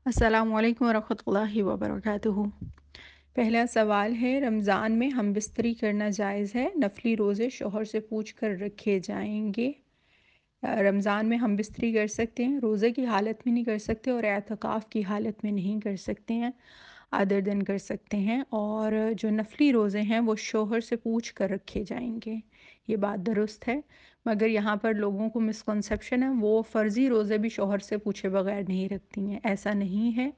السلام علیکم ورحمۃ اللہ وبرکاتہ۔ پہلا سوال ہے، رمضان میں ہم بستری کرنا جائز ہے؟ نفلی روزے شوہر سے پوچھ کر رکھے جائیں گے؟ رمضان میں ہم بستری کر سکتے ہیں، روزے کی حالت میں نہیں کر سکتے اور اعتکاف کی حالت میں نہیں کر سکتے ہیں، ادر دن کر سکتے ہیں۔ اور جو نفلی روزے ہیں وہ شوہر سے پوچھ کر رکھے جائیں گے، یہ بات درست ہے۔ مگر یہاں پر لوگوں کو مسکنسیپشن ہے، وہ فرضی روزے بھی شوہر سے پوچھے بغیر نہیں رکھتی ہیں، ایسا نہیں ہے۔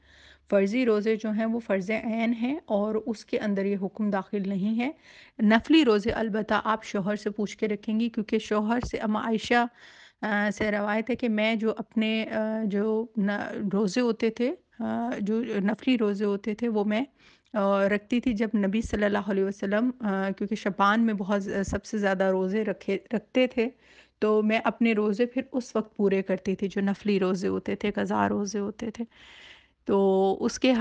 فرضی روزے جو ہیں وہ فرض عین ہیں اور اس کے اندر یہ حکم داخل نہیں ہے۔ نفلی روزے البتہ آپ شوہر سے پوچھ کے رکھیں گی، کیونکہ شوہر سے اما عائشہ سے روایت ہے کہ میں جو اپنے جو روزے ہوتے تھے، جو نفلی روزے ہوتے تھے وہ میں رکھتی تھی جب نبی صلی اللہ علیہ وسلم، کیونکہ شعبان میں بہت سب سے زیادہ روزے رکھتے تھے، تو میں اپنے روزے پھر اس وقت پورے کرتی تھی جو نفلی روزے ہوتے تھے، قضا روزے ہوتے تھے۔ تو اس کے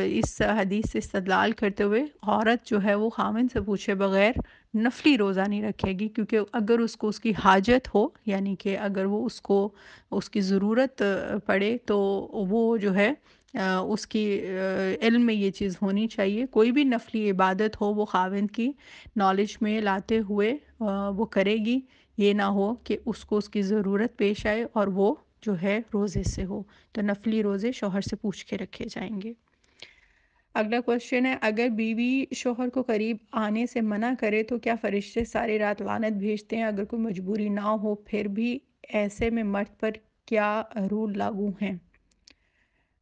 اس حدیث سے استدلال کرتے ہوئے عورت جو ہے وہ خاوند سے پوچھے بغیر نفلی روزہ نہیں رکھے گی، کیونکہ اگر اس کو اس کی حاجت ہو، یعنی کہ اگر وہ اس کو اس کی ضرورت پڑے تو وہ جو ہے اس کی علم میں یہ چیز ہونی چاہیے، کوئی بھی نفلی عبادت ہو وہ خاوند کی نالج میں لاتے ہوئے وہ کرے گی، یہ نہ ہو کہ اس کو اس کی ضرورت پیش آئے اور وہ جو ہے روزے سے ہو۔ تو نفلی روزے شوہر سے پوچھ کے رکھے جائیں گے۔ اگلا کوشچن ہے، اگر بیوی شوہر کو قریب آنے سے منع کرے تو کیا فرشتے ساری رات لعنت بھیجتے ہیں؟ اگر کوئی مجبوری نہ ہو پھر بھی ایسے میں مرد پر کیا رول لاگو ہیں؟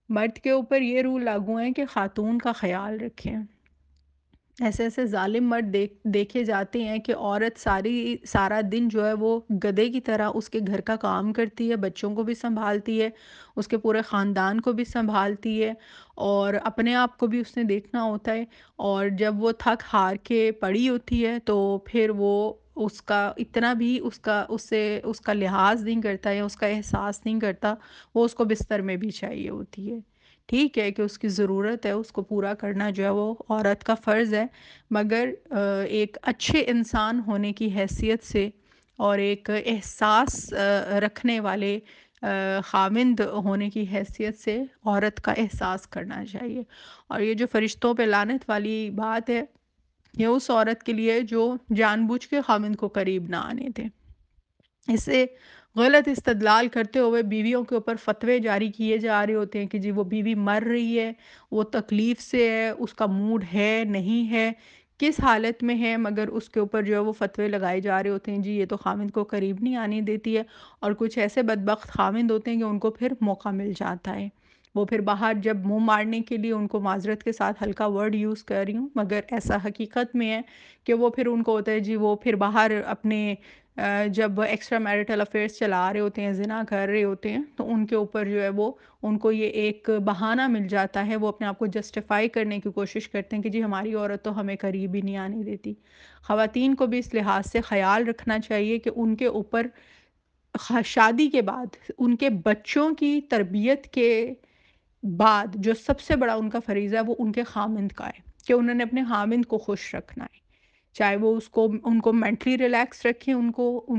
مرد کے اوپر یہ رول لاگو ہیں کہ خاتون کا خیال رکھیں۔ ایسے ایسے ظالم مرد دیکھے جاتے ہیں کہ عورت سارا دن جو ہے وہ گدھے کی طرح اس کے گھر کا کام کرتی ہے، بچوں کو بھی سنبھالتی ہے، اس کے پورے خاندان کو بھی سنبھالتی ہے اور اپنے آپ کو بھی اس نے دیکھنا ہوتا ہے، اور جب وہ تھک ہار کے پڑی ہوتی ہے تو پھر وہ اس کا اتنا بھی اس کا لحاظ نہیں کرتا ہے، اس کا احساس نہیں کرتا، وہ اس کو بستر میں بھی چاہیے ہوتی ہے۔ ٹھیک ہے کہ اس کی ضرورت ہے، اس کو پورا کرنا جو ہے وہ عورت کا فرض ہے، مگر ایک اچھے انسان ہونے کی حیثیت سے اور ایک احساس رکھنے والے خاوند ہونے کی حیثیت سے عورت کا احساس کرنا چاہیے۔ اور یہ جو فرشتوں پہ لعنت والی بات ہے، یہ اس عورت کے لیے جو جان بوجھ کے خاوند کو قریب نہ آنے دے۔ اسے غلط استدلال کرتے ہوئے بیویوں کے اوپر فتوے جاری کیے جا رہے ہوتے ہیں کہ جی وہ بیوی مر رہی ہے، وہ تکلیف سے ہے، اس کا موڈ ہے نہیں ہے، کس حالت میں ہے، مگر اس کے اوپر جو ہے وہ فتوے لگائے جا رہے ہوتے ہیں جی یہ تو خاوند کو قریب نہیں آنے دیتی ہے، اور کچھ ایسے بدبخت خاوند ہوتے ہیں کہ ان کو پھر موقع مل جاتا ہے، وہ پھر باہر جب منہ مارنے کے لیے، ان کو معذرت کے ساتھ ہلکا ورڈ یوز کر رہی ہوں مگر ایسا حقیقت میں ہے کہ وہ پھر ان کو ہوتا ہے جی وہ پھر باہر اپنے جب ایکسٹرا میرٹل افیئرس چلا رہے ہوتے ہیں، زنا کر رہے ہوتے ہیں، تو ان کے اوپر جو ہے وہ ان کو یہ ایک بہانہ مل جاتا ہے، وہ اپنے آپ کو جسٹیفائی کرنے کی کوشش کرتے ہیں کہ جی ہماری عورت تو ہمیں قریب ہی نہیں آنے دیتی۔ خواتین کو بھی اس لحاظ سے خیال رکھنا چاہیے کہ ان کے اوپر شادی کے بعد ان کے بچوں کی تربیت کے بعد جو سب سے بڑا ان کا فریضہ ہے وہ ان کے خامند کا ہے، کہ انہوں نے اپنے خامند کو خوش رکھنا ہے، چاہے وہ ان کو مینٹلی ریلیکس رکھیں، ان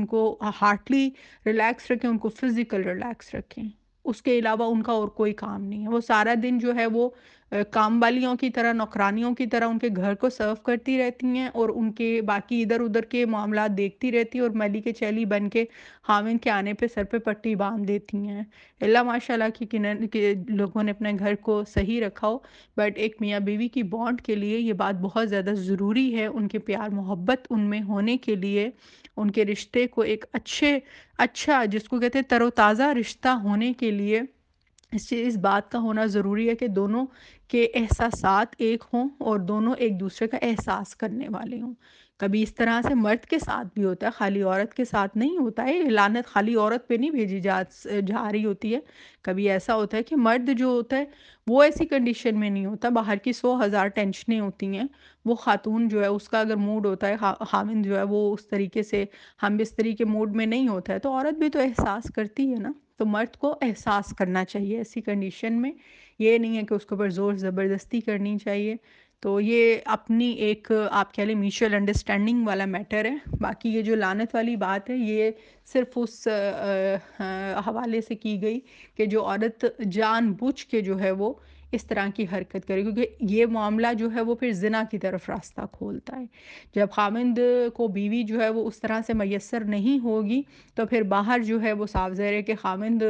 کو ہارٹلی ریلیکس رکھیں، ان کو فزیکل ریلیکس رکھیں، اس کے علاوہ ان کا اور کوئی کام نہیں ہے۔ وہ سارا دن جو ہے وہ کام والیوں کی طرح، نوکرانیوں کی طرح ان کے گھر کو سرو کرتی رہتی ہیں اور ان کے باقی ادھر ادھر کے معاملات دیکھتی رہتی ہیں اور ملی کے چیلی بن کے خاوند کے آنے پہ سر پہ پٹی باندھ دیتی ہیں۔ اللہ ماشاء اللہ کہ لوگوں نے اپنے گھر کو صحیح رکھا ہو، بٹ ایک میاں بیوی کی بانڈ کے لیے یہ بات بہت زیادہ ضروری ہے، ان کے پیار محبت ان میں ہونے کے لیے، ان کے رشتے کو ایک اچھا جس کو کہتے ہیں تر و تازہ رشتہ ہونے کے لیے اس بات کا ہونا ضروری ہے کہ دونوں کے احساسات ایک ہوں اور دونوں ایک دوسرے کا احساس کرنے والے ہوں۔ کبھی اس طرح سے مرد کے ساتھ بھی ہوتا ہے، خالی عورت کے ساتھ نہیں ہوتا ہے، لعنت خالی عورت پہ نہیں بھیجی جا رہی ہوتی ہے، کبھی ایسا ہوتا ہے کہ مرد جو ہوتا ہے وہ ایسی کنڈیشن میں نہیں ہوتا، باہر کی 100,000 ٹینشنیں ہوتی ہیں، وہ خاتون جو ہے اس کا اگر موڈ ہوتا ہے، خاوند جو ہے وہ اس طریقے سے ہم بستری کے موڈ میں نہیں ہوتا ہے تو عورت بھی تو احساس کرتی ہے نا، تو مرد کو احساس کرنا چاہیے ایسی کنڈیشن میں، یہ نہیں ہے کہ اس کے اوپر زور زبردستی کرنی چاہیے۔ تو یہ اپنی ایک آپ کہہ لیں میوچل انڈرسٹینڈنگ والا میٹر ہے. باقی یہ جو لعنت والی بات ہے یہ صرف اس حوالے سے کی گئی کہ جو عورت جان بوجھ کے جو ہے وہ اس طرح کی حرکت کرے، کیونکہ یہ معاملہ جو ہے وہ پھر زنا کی طرف راستہ کھولتا ہے. جب خاوند کو بیوی جو ہے وہ اس طرح سے میسر نہیں ہوگی تو پھر باہر جو ہے وہ صاف ظاہر ہے کہ خاوند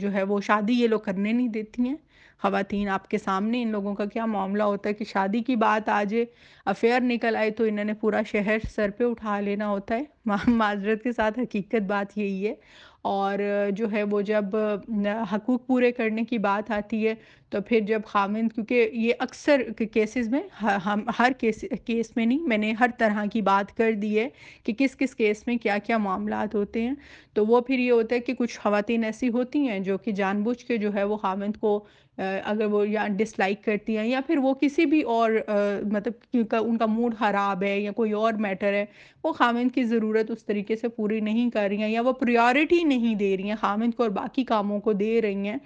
جو ہے وہ شادی یہ لوگ کرنے نہیں دیتی ہیں. خواتین آپ کے سامنے ان لوگوں کا کیا معاملہ ہوتا ہے کہ شادی کی بات آ جائے، افیئر نکل آئے تو انہوں نے پورا شہر سر پہ اٹھا لینا ہوتا ہے. معذرت کے ساتھ حقیقت بات یہی ہے. اور جو ہے وہ جب حقوق پورے کرنے کی بات آتی ہے تو پھر جب خاوند، کیونکہ یہ اکثر کیسز میں، ہم ہر کیس میں نہیں، میں نے ہر طرح کی بات کر دی ہے کہ کس کس کیس میں کیا کیا معاملات ہوتے ہیں. تو وہ پھر یہ ہوتا ہے کہ کچھ خواتین ایسی ہوتی ہیں جو کہ جان بوجھ کے جو ہے وہ خاوند کو اگر وہ یا ڈس لائک کرتی ہیں یا پھر وہ کسی بھی اور مطلب ان کا موڈ خراب ہے یا کوئی اور میٹر ہے، وہ خاوند کی ضرورت اس طریقے سے پوری نہیں کر رہی ہیں یا وہ پریارٹی نہیں دے رہی ہیں خاوند کو اور باقی کاموں کو دے رہی ہیں،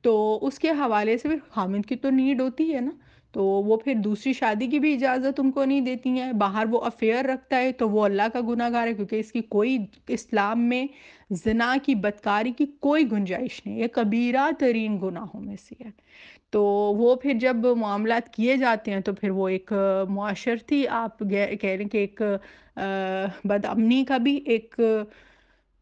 تو اس کے حوالے سے پھر خاوند کی تو نیڈ ہوتی ہے نا. تو وہ پھر دوسری شادی کی بھی اجازت ان کو نہیں دیتی ہیں. باہر وہ افیئر رکھتا ہے تو وہ اللہ کا گناہ گار ہے، کیونکہ اس کی کوئی اسلام میں زنا کی بدکاری کی کوئی گنجائش نہیں. یہ کبیرہ ترین گناہوں میں سے ہے. تو وہ پھر جب معاملات کیے جاتے ہیں تو پھر وہ ایک معاشرتی آپ کہہ رہے ہیں کہ ایک بد امنی کا بھی ایک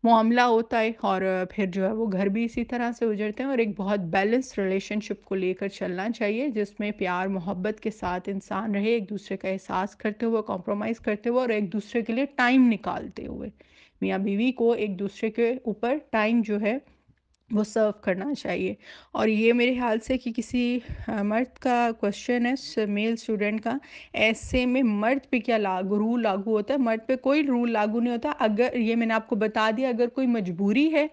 معاملہ ہوتا ہے، اور پھر جو ہے وہ گھر بھی اسی طرح سے اجڑتے ہیں. اور ایک بہت بیلنس ریلیشن شپ کو لے کر چلنا چاہیے جس میں پیار محبت کے ساتھ انسان رہے، ایک دوسرے کا احساس کرتے ہوئے، کمپرومائز کرتے ہوئے اور ایک دوسرے کے لیے ٹائم نکالتے ہوئے. میاں بیوی کو ایک دوسرے کے اوپر ٹائم جو ہے وہ سرو کرنا چاہیے. اور یہ میرے خیال سے کہ کسی مرد کا کوشچن ہے میل اسٹوڈنٹ کا، ایسے میں مرد پہ کیا رول لاگو ہوتا ہے؟ مرد پہ کوئی رول لاگو نہیں ہوتا. اگر یہ میں نے آپ کو بتا دیا، اگر کوئی مجبوری ہے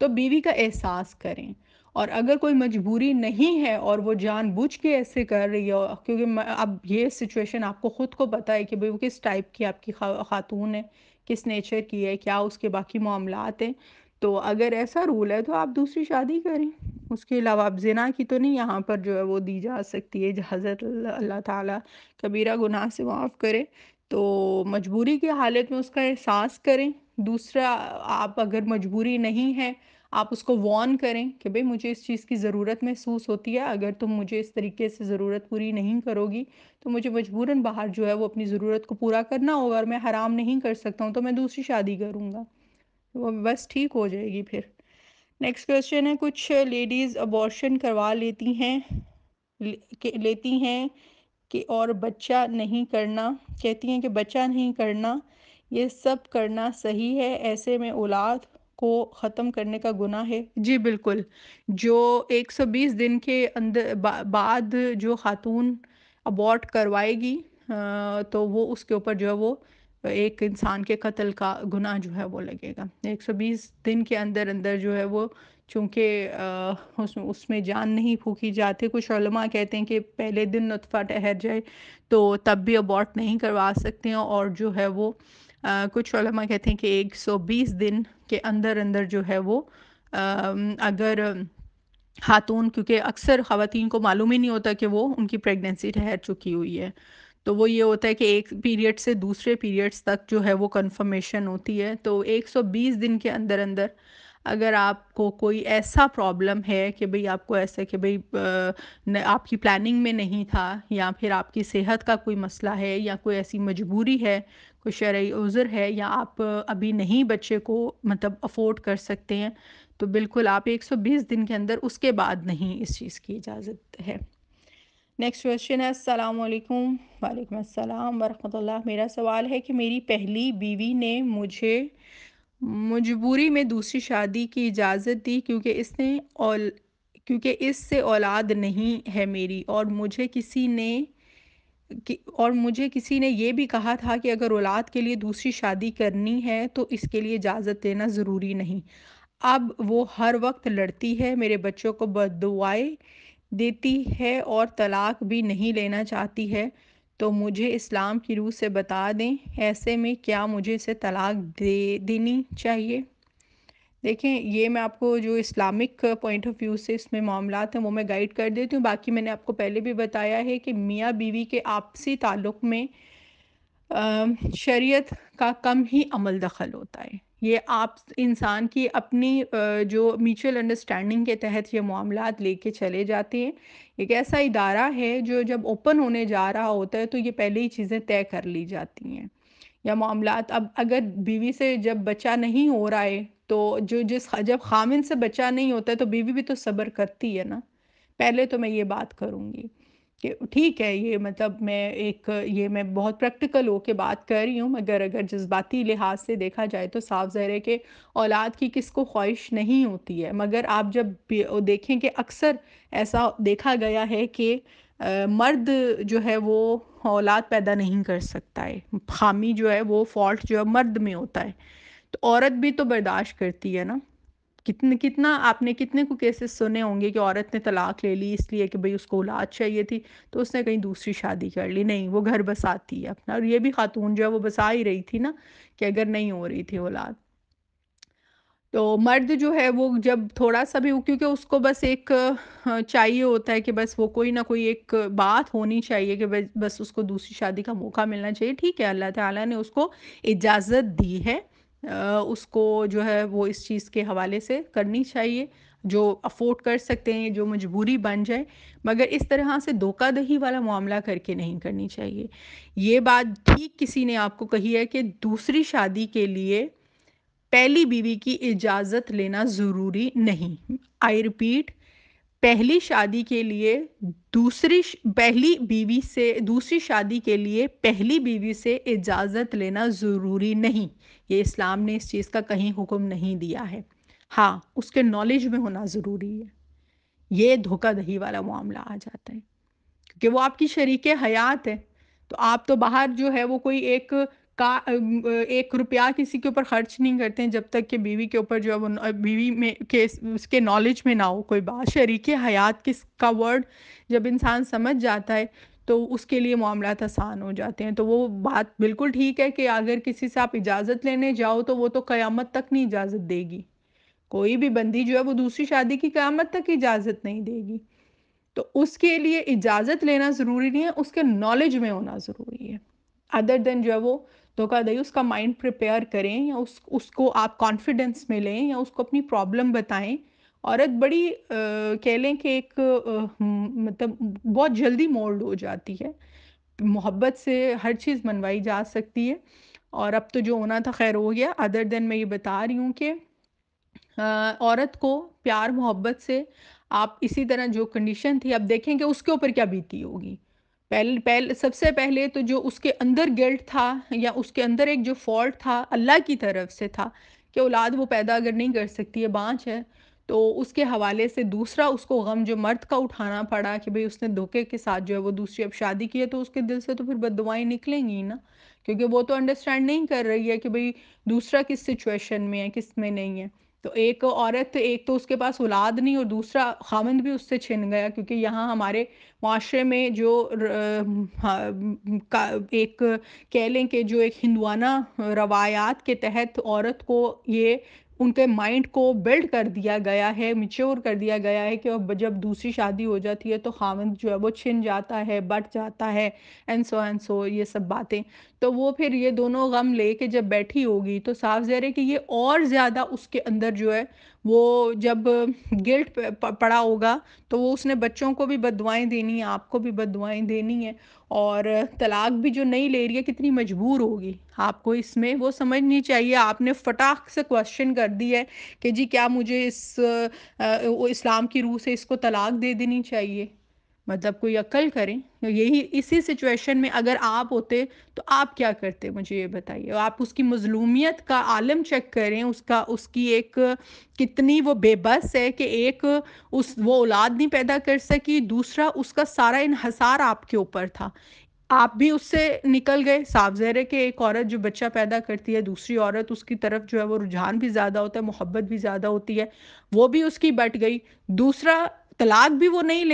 تو بیوی کا احساس کریں، اور اگر کوئی مجبوری نہیں ہے اور وہ جان بوجھ کے ایسے کر رہی ہے، کیونکہ اب یہ سچویشن آپ کو خود کو پتہ ہے کہ وہ کس ٹائپ کی آپ کی خاتون ہے، کس نیچر کی ہے، کیا اس کے باقی معاملات ہیں. تو اگر ایسا رول ہے تو آپ دوسری شادی کریں. اس کے علاوہ اب زنا کی تو نہیں یہاں پر جو ہے وہ دی جا سکتی ہے اجازت. اللہ تعالیٰ کبیرہ گناہ سے معاف کرے. تو مجبوری کی حالت میں اس کا احساس کریں. دوسرا، آپ اگر مجبوری نہیں ہے آپ اس کو وارن کریں کہ بھئی مجھے اس چیز کی ضرورت محسوس ہوتی ہے، اگر تم مجھے اس طریقے سے ضرورت پوری نہیں کرو گی تو مجھے مجبوراً باہر جو ہے وہ اپنی ضرورت کو پورا کرنا ہوگا، اور میں حرام نہیں کر سکتا ہوں تو میں دوسری شادی کروں گا. وہ بس ٹھیک ہو جائے گی پھر. نیکسٹ کویسچن ہے، کچھ لیڈیز ابارشن کروا لیتی ہیں کہ اور بچہ نہیں کرنا، کہتی ہیں کہ بچہ نہیں کرنا یہ سب کرنا صحیح ہے، ایسے میں اولاد کو ختم کرنے کا گناہ ہے؟ جی بالکل. جو 120 دن کے اندر بعد جو خاتون ابورٹ کروائے گی تو وہ اس کے اوپر جو ہے وہ ایک انسان کے قتل کا گناہ جو ہے وہ لگے گا. 120 دن کے اندر اندر جو ہے وہ، چونکہ اس میں جان نہیں پھونکی جاتی. کچھ علماء کہتے ہیں کہ پہلے دن نطفہ ٹھہر جائے تو تب بھی ابورٹ نہیں کروا سکتے ہیں، اور جو ہے وہ کچھ علماء کہتے ہیں کہ 120 دن کے اندر اندر جو ہے وہ اگر خاتون، کیونکہ اکثر خواتین کو معلوم ہی نہیں ہوتا کہ وہ ان کی پریگننسی ٹھہر چکی ہوئی ہے، تو وہ یہ ہوتا ہے کہ ایک پیریڈ سے دوسرے پیریڈز تک جو ہے وہ کنفرمیشن ہوتی ہے. تو 120 دن کے اندر اندر اگر آپ کو کوئی ایسا پرابلم ہے کہ بھئی آپ کو ایسا کہ بھئی آپ کی پلاننگ میں نہیں تھا، یا پھر آپ کی صحت کا کوئی مسئلہ ہے، یا کوئی ایسی مجبوری ہے، کوئی شرعی عذر ہے، یا آپ ابھی نہیں بچے کو مطلب افورڈ کر سکتے ہیں، تو بالکل آپ 120 دن کے اندر، اس کے بعد نہیں اس چیز کی اجازت ہے. نیکسٹ کویسچن ہے، السلام علیکم. وعلیکم السلام ورحمۃ اللہ. میرا سوال ہے کہ میری پہلی بیوی نے مجھے مجبوری میں دوسری شادی کی اجازت دی کیونکہ اس سے اولاد نہیں ہے میری، اور مجھے کسی نے یہ بھی کہا تھا کہ اگر اولاد کے لیے دوسری شادی کرنی ہے تو اس کے لیے اجازت دینا ضروری نہیں. اب وہ ہر وقت لڑتی ہے، میرے بچوں کو بددعائیں دیتی ہے اور طلاق بھی نہیں لینا چاہتی ہے. تو مجھے اسلام کی روح سے بتا دیں، ایسے میں کیا مجھے اسے طلاق دینی چاہیے؟ دیکھیں یہ میں آپ کو جو اسلامک پوائنٹ آف ویو سے اس میں معاملات ہیں وہ میں گائیڈ کر دیتی ہوں. باقی میں نے آپ کو پہلے بھی بتایا ہے کہ میاں بیوی کے آپسی تعلق میں شریعت کا کم ہی عمل دخل ہوتا ہے. یہ آپ انسان کی اپنی جو میوچل انڈرسٹینڈنگ کے تحت یہ معاملات لے کے چلے جاتے ہیں. ایک ایسا ادارہ ہے جو جب اوپن ہونے جا رہا ہوتا ہے تو یہ پہلے ہی چیزیں طے کر لی جاتی ہیں یا معاملات. اب اگر بیوی سے جب بچہ نہیں ہو رہا ہے تو جب خامن سے بچہ نہیں ہوتا ہے تو بیوی بھی تو صبر کرتی ہے نا. پہلے تو میں یہ بات کروں گی کہ ٹھیک ہے یہ مطلب میں بہت پریکٹیکل ہو کے بات کر رہی ہوں، مگر اگر جذباتی لحاظ سے دیکھا جائے تو صاف ظاہر ہے کہ اولاد کی کس کو خواہش نہیں ہوتی ہے. مگر آپ جب دیکھیں کہ اکثر ایسا دیکھا گیا ہے کہ مرد جو ہے وہ اولاد پیدا نہیں کر سکتا ہے. خامی جو ہے وہ فالٹ جو ہے مرد میں ہوتا ہے، تو عورت بھی تو برداشت کرتی ہے نا. کتنا آپ نے کتنے کو کیسز سنے ہوں گے کہ عورت نے طلاق لے لی اس لیے کہ بھئی اس کو اولاد چاہیے تھی تو اس نے کہیں دوسری شادی کر لی. نہیں، وہ گھر بساتی ہے اپنا. اور یہ بھی خاتون جو ہے وہ بسا ہی رہی تھی نا کہ اگر نہیں ہو رہی تھی اولاد. تو مرد جو ہے وہ جب تھوڑا سا بھی کیونکہ اس کو بس ایک چاہیے ہوتا ہے کہ بس وہ کوئی نہ کوئی ایک بات ہونی چاہیے کہ بس اس کو دوسری شادی کا موقع ملنا چاہیے. ٹھیک ہے، اللہ تعالیٰ نے اس کو اجازت دی ہے، اس کو جو ہے وہ اس چیز کے حوالے سے کرنی چاہیے جو افورڈ کر سکتے ہیں، جو مجبوری بن جائے. مگر اس طرح سے دھوکہ دہی والا معاملہ کر کے نہیں کرنی چاہیے. یہ بات ٹھیک کسی نے آپ کو کہی ہے کہ دوسری شادی کے لیے پہلی بیوی کی اجازت لینا ضروری نہیں. آئی ریپیٹ، پہلی شادی کے لیے دوسری شادی کے لیے پہلی بیوی سے اجازت لینا ضروری نہیں. یہ اسلام نے اس چیز کا کہیں حکم نہیں دیا ہے. ہاں، اس کے نالج میں ہونا ضروری ہے. یہ دھوکہ دہی والا معاملہ آ جاتا ہے کہ وہ آپ کی شریک حیات ہے. تو آپ تو باہر جو ہے وہ کوئی ایک روپیہ کسی کے اوپر خرچ نہیں کرتے ہیں جب تک کہ بیوی کے اوپر جو ہے وہ بیوی میں اس کے نالج میں نہ ہو کوئی بات. شریک حیات کا ورڈ جب انسان سمجھ جاتا ہے تو اس کے لیے معاملات آسان ہو جاتے ہیں. تو وہ بات بالکل ٹھیک ہے کہ اگر کسی سے آپ اجازت لینے جاؤ تو وہ تو قیامت تک نہیں اجازت دے گی. کوئی بھی بندی جو ہے وہ دوسری شادی کی قیامت تک اجازت نہیں دے گی. تو اس کے لیے اجازت لینا ضروری نہیں ہے، اس کے نالج میں ہونا ضروری ہے. ادر دین جو ہے وہ دھوکہ دہی، اس کا مائنڈ پریپیئر کریں یا اس کو آپ کانفیڈنس میں لیں یا اس کو اپنی پرابلم بتائیں. عورت بڑی کہہ لیں کہ ایک مطلب بہت جلدی مولڈ ہو جاتی ہے. محبت سے ہر چیز منوائی جا سکتی ہے. اور اب تو جو ہونا تھا خیر ہو گیا. ادر دین میں یہ بتا رہی ہوں کہ عورت کو پیار محبت سے آپ اسی طرح جو کنڈیشن تھی اب دیکھیں کہ اس کے اوپر کیا بیتی ہوگی. سب سے پہلے تو جو اس کے اندر گلٹ تھا یا اس کے اندر ایک جو فالٹ تھا اللہ کی طرف سے تھا کہ اولاد وہ پیدا اگر نہیں کر سکتی ہے، بانجھ ہے، تو اس کے حوالے سے دوسرا اس کو غم جو مرد کا اٹھانا پڑا کہ بھئی اس نے دھوکے کے ساتھ جو ہے وہ دوسری اب شادی کی ہے. تو اس کے دل سے تو پھر بد دعائیں نکلیں گی نا، کیونکہ وہ تو انڈرسٹینڈ نہیں کر رہی ہے کہ بھئی دوسرا کس سچویشن میں ہے کس میں نہیں ہے. تو ایک عورت، ایک تو اس کے پاس اولاد نہیں اور دوسرا خاوند بھی اس سے چھن گیا. کیونکہ یہاں ہمارے معاشرے میں جو ایک کہہ لیں کہ جو ایک ہندوانہ روایات کے تحت عورت کو یہ ان کے مائنڈ کو بلڈ کر دیا گیا ہے، میچور کر دیا گیا ہے کہ جب دوسری شادی ہو جاتی ہے تو خاوند جو ہے وہ چھن جاتا ہے، بٹ جاتا ہے، اینڈ سو یہ سب باتیں. تو وہ پھر یہ دونوں غم لے کے جب بیٹھی ہوگی تو صاف ظاہر ہے کہ یہ اور زیادہ اس کے اندر جو ہے وہ جب گلٹ پڑا ہوگا تو وہ اس نے بچوں کو بھی بد دعائیں دینی ہیں، آپ کو بھی بد دعائیں دینی ہیں. اور طلاق بھی جو نہیں لے رہی ہے کتنی مجبور ہوگی. آپ کو اس میں وہ سمجھنی چاہیے. آپ نے فٹاخ سے کوشچن کر دی ہے کہ جی کیا مجھے اسلام کی روح سے اس کو طلاق دے دینی چاہیے. مطلب کوئی عقل کریں. اسی سچویشن میں اگر آپ ہوتے تو آپ کیا کرتے مجھے یہ بتائیے. آپ اس کی مظلومیت کا عالم چیک کریں، اس کی ایک کتنی وہ بے بس ہے کہ ایک وہ اولاد نہیں پیدا کر سکی، دوسرا اس کا سارا انحصار آپ کے اوپر تھا. آپ بھی اس سے نکل گئے. صاف ظاہر ہے کہ ایک عورت جو بچہ پیدا کرتی ہے دوسری عورت اس کی طرف جو ہے وہ رجحان بھی زیادہ ہوتا ہے، محبت بھی زیادہ ہوتی ہے، وہ بھی اس کی بٹ گئی. دوسرا طلاق بھی وہ نہیں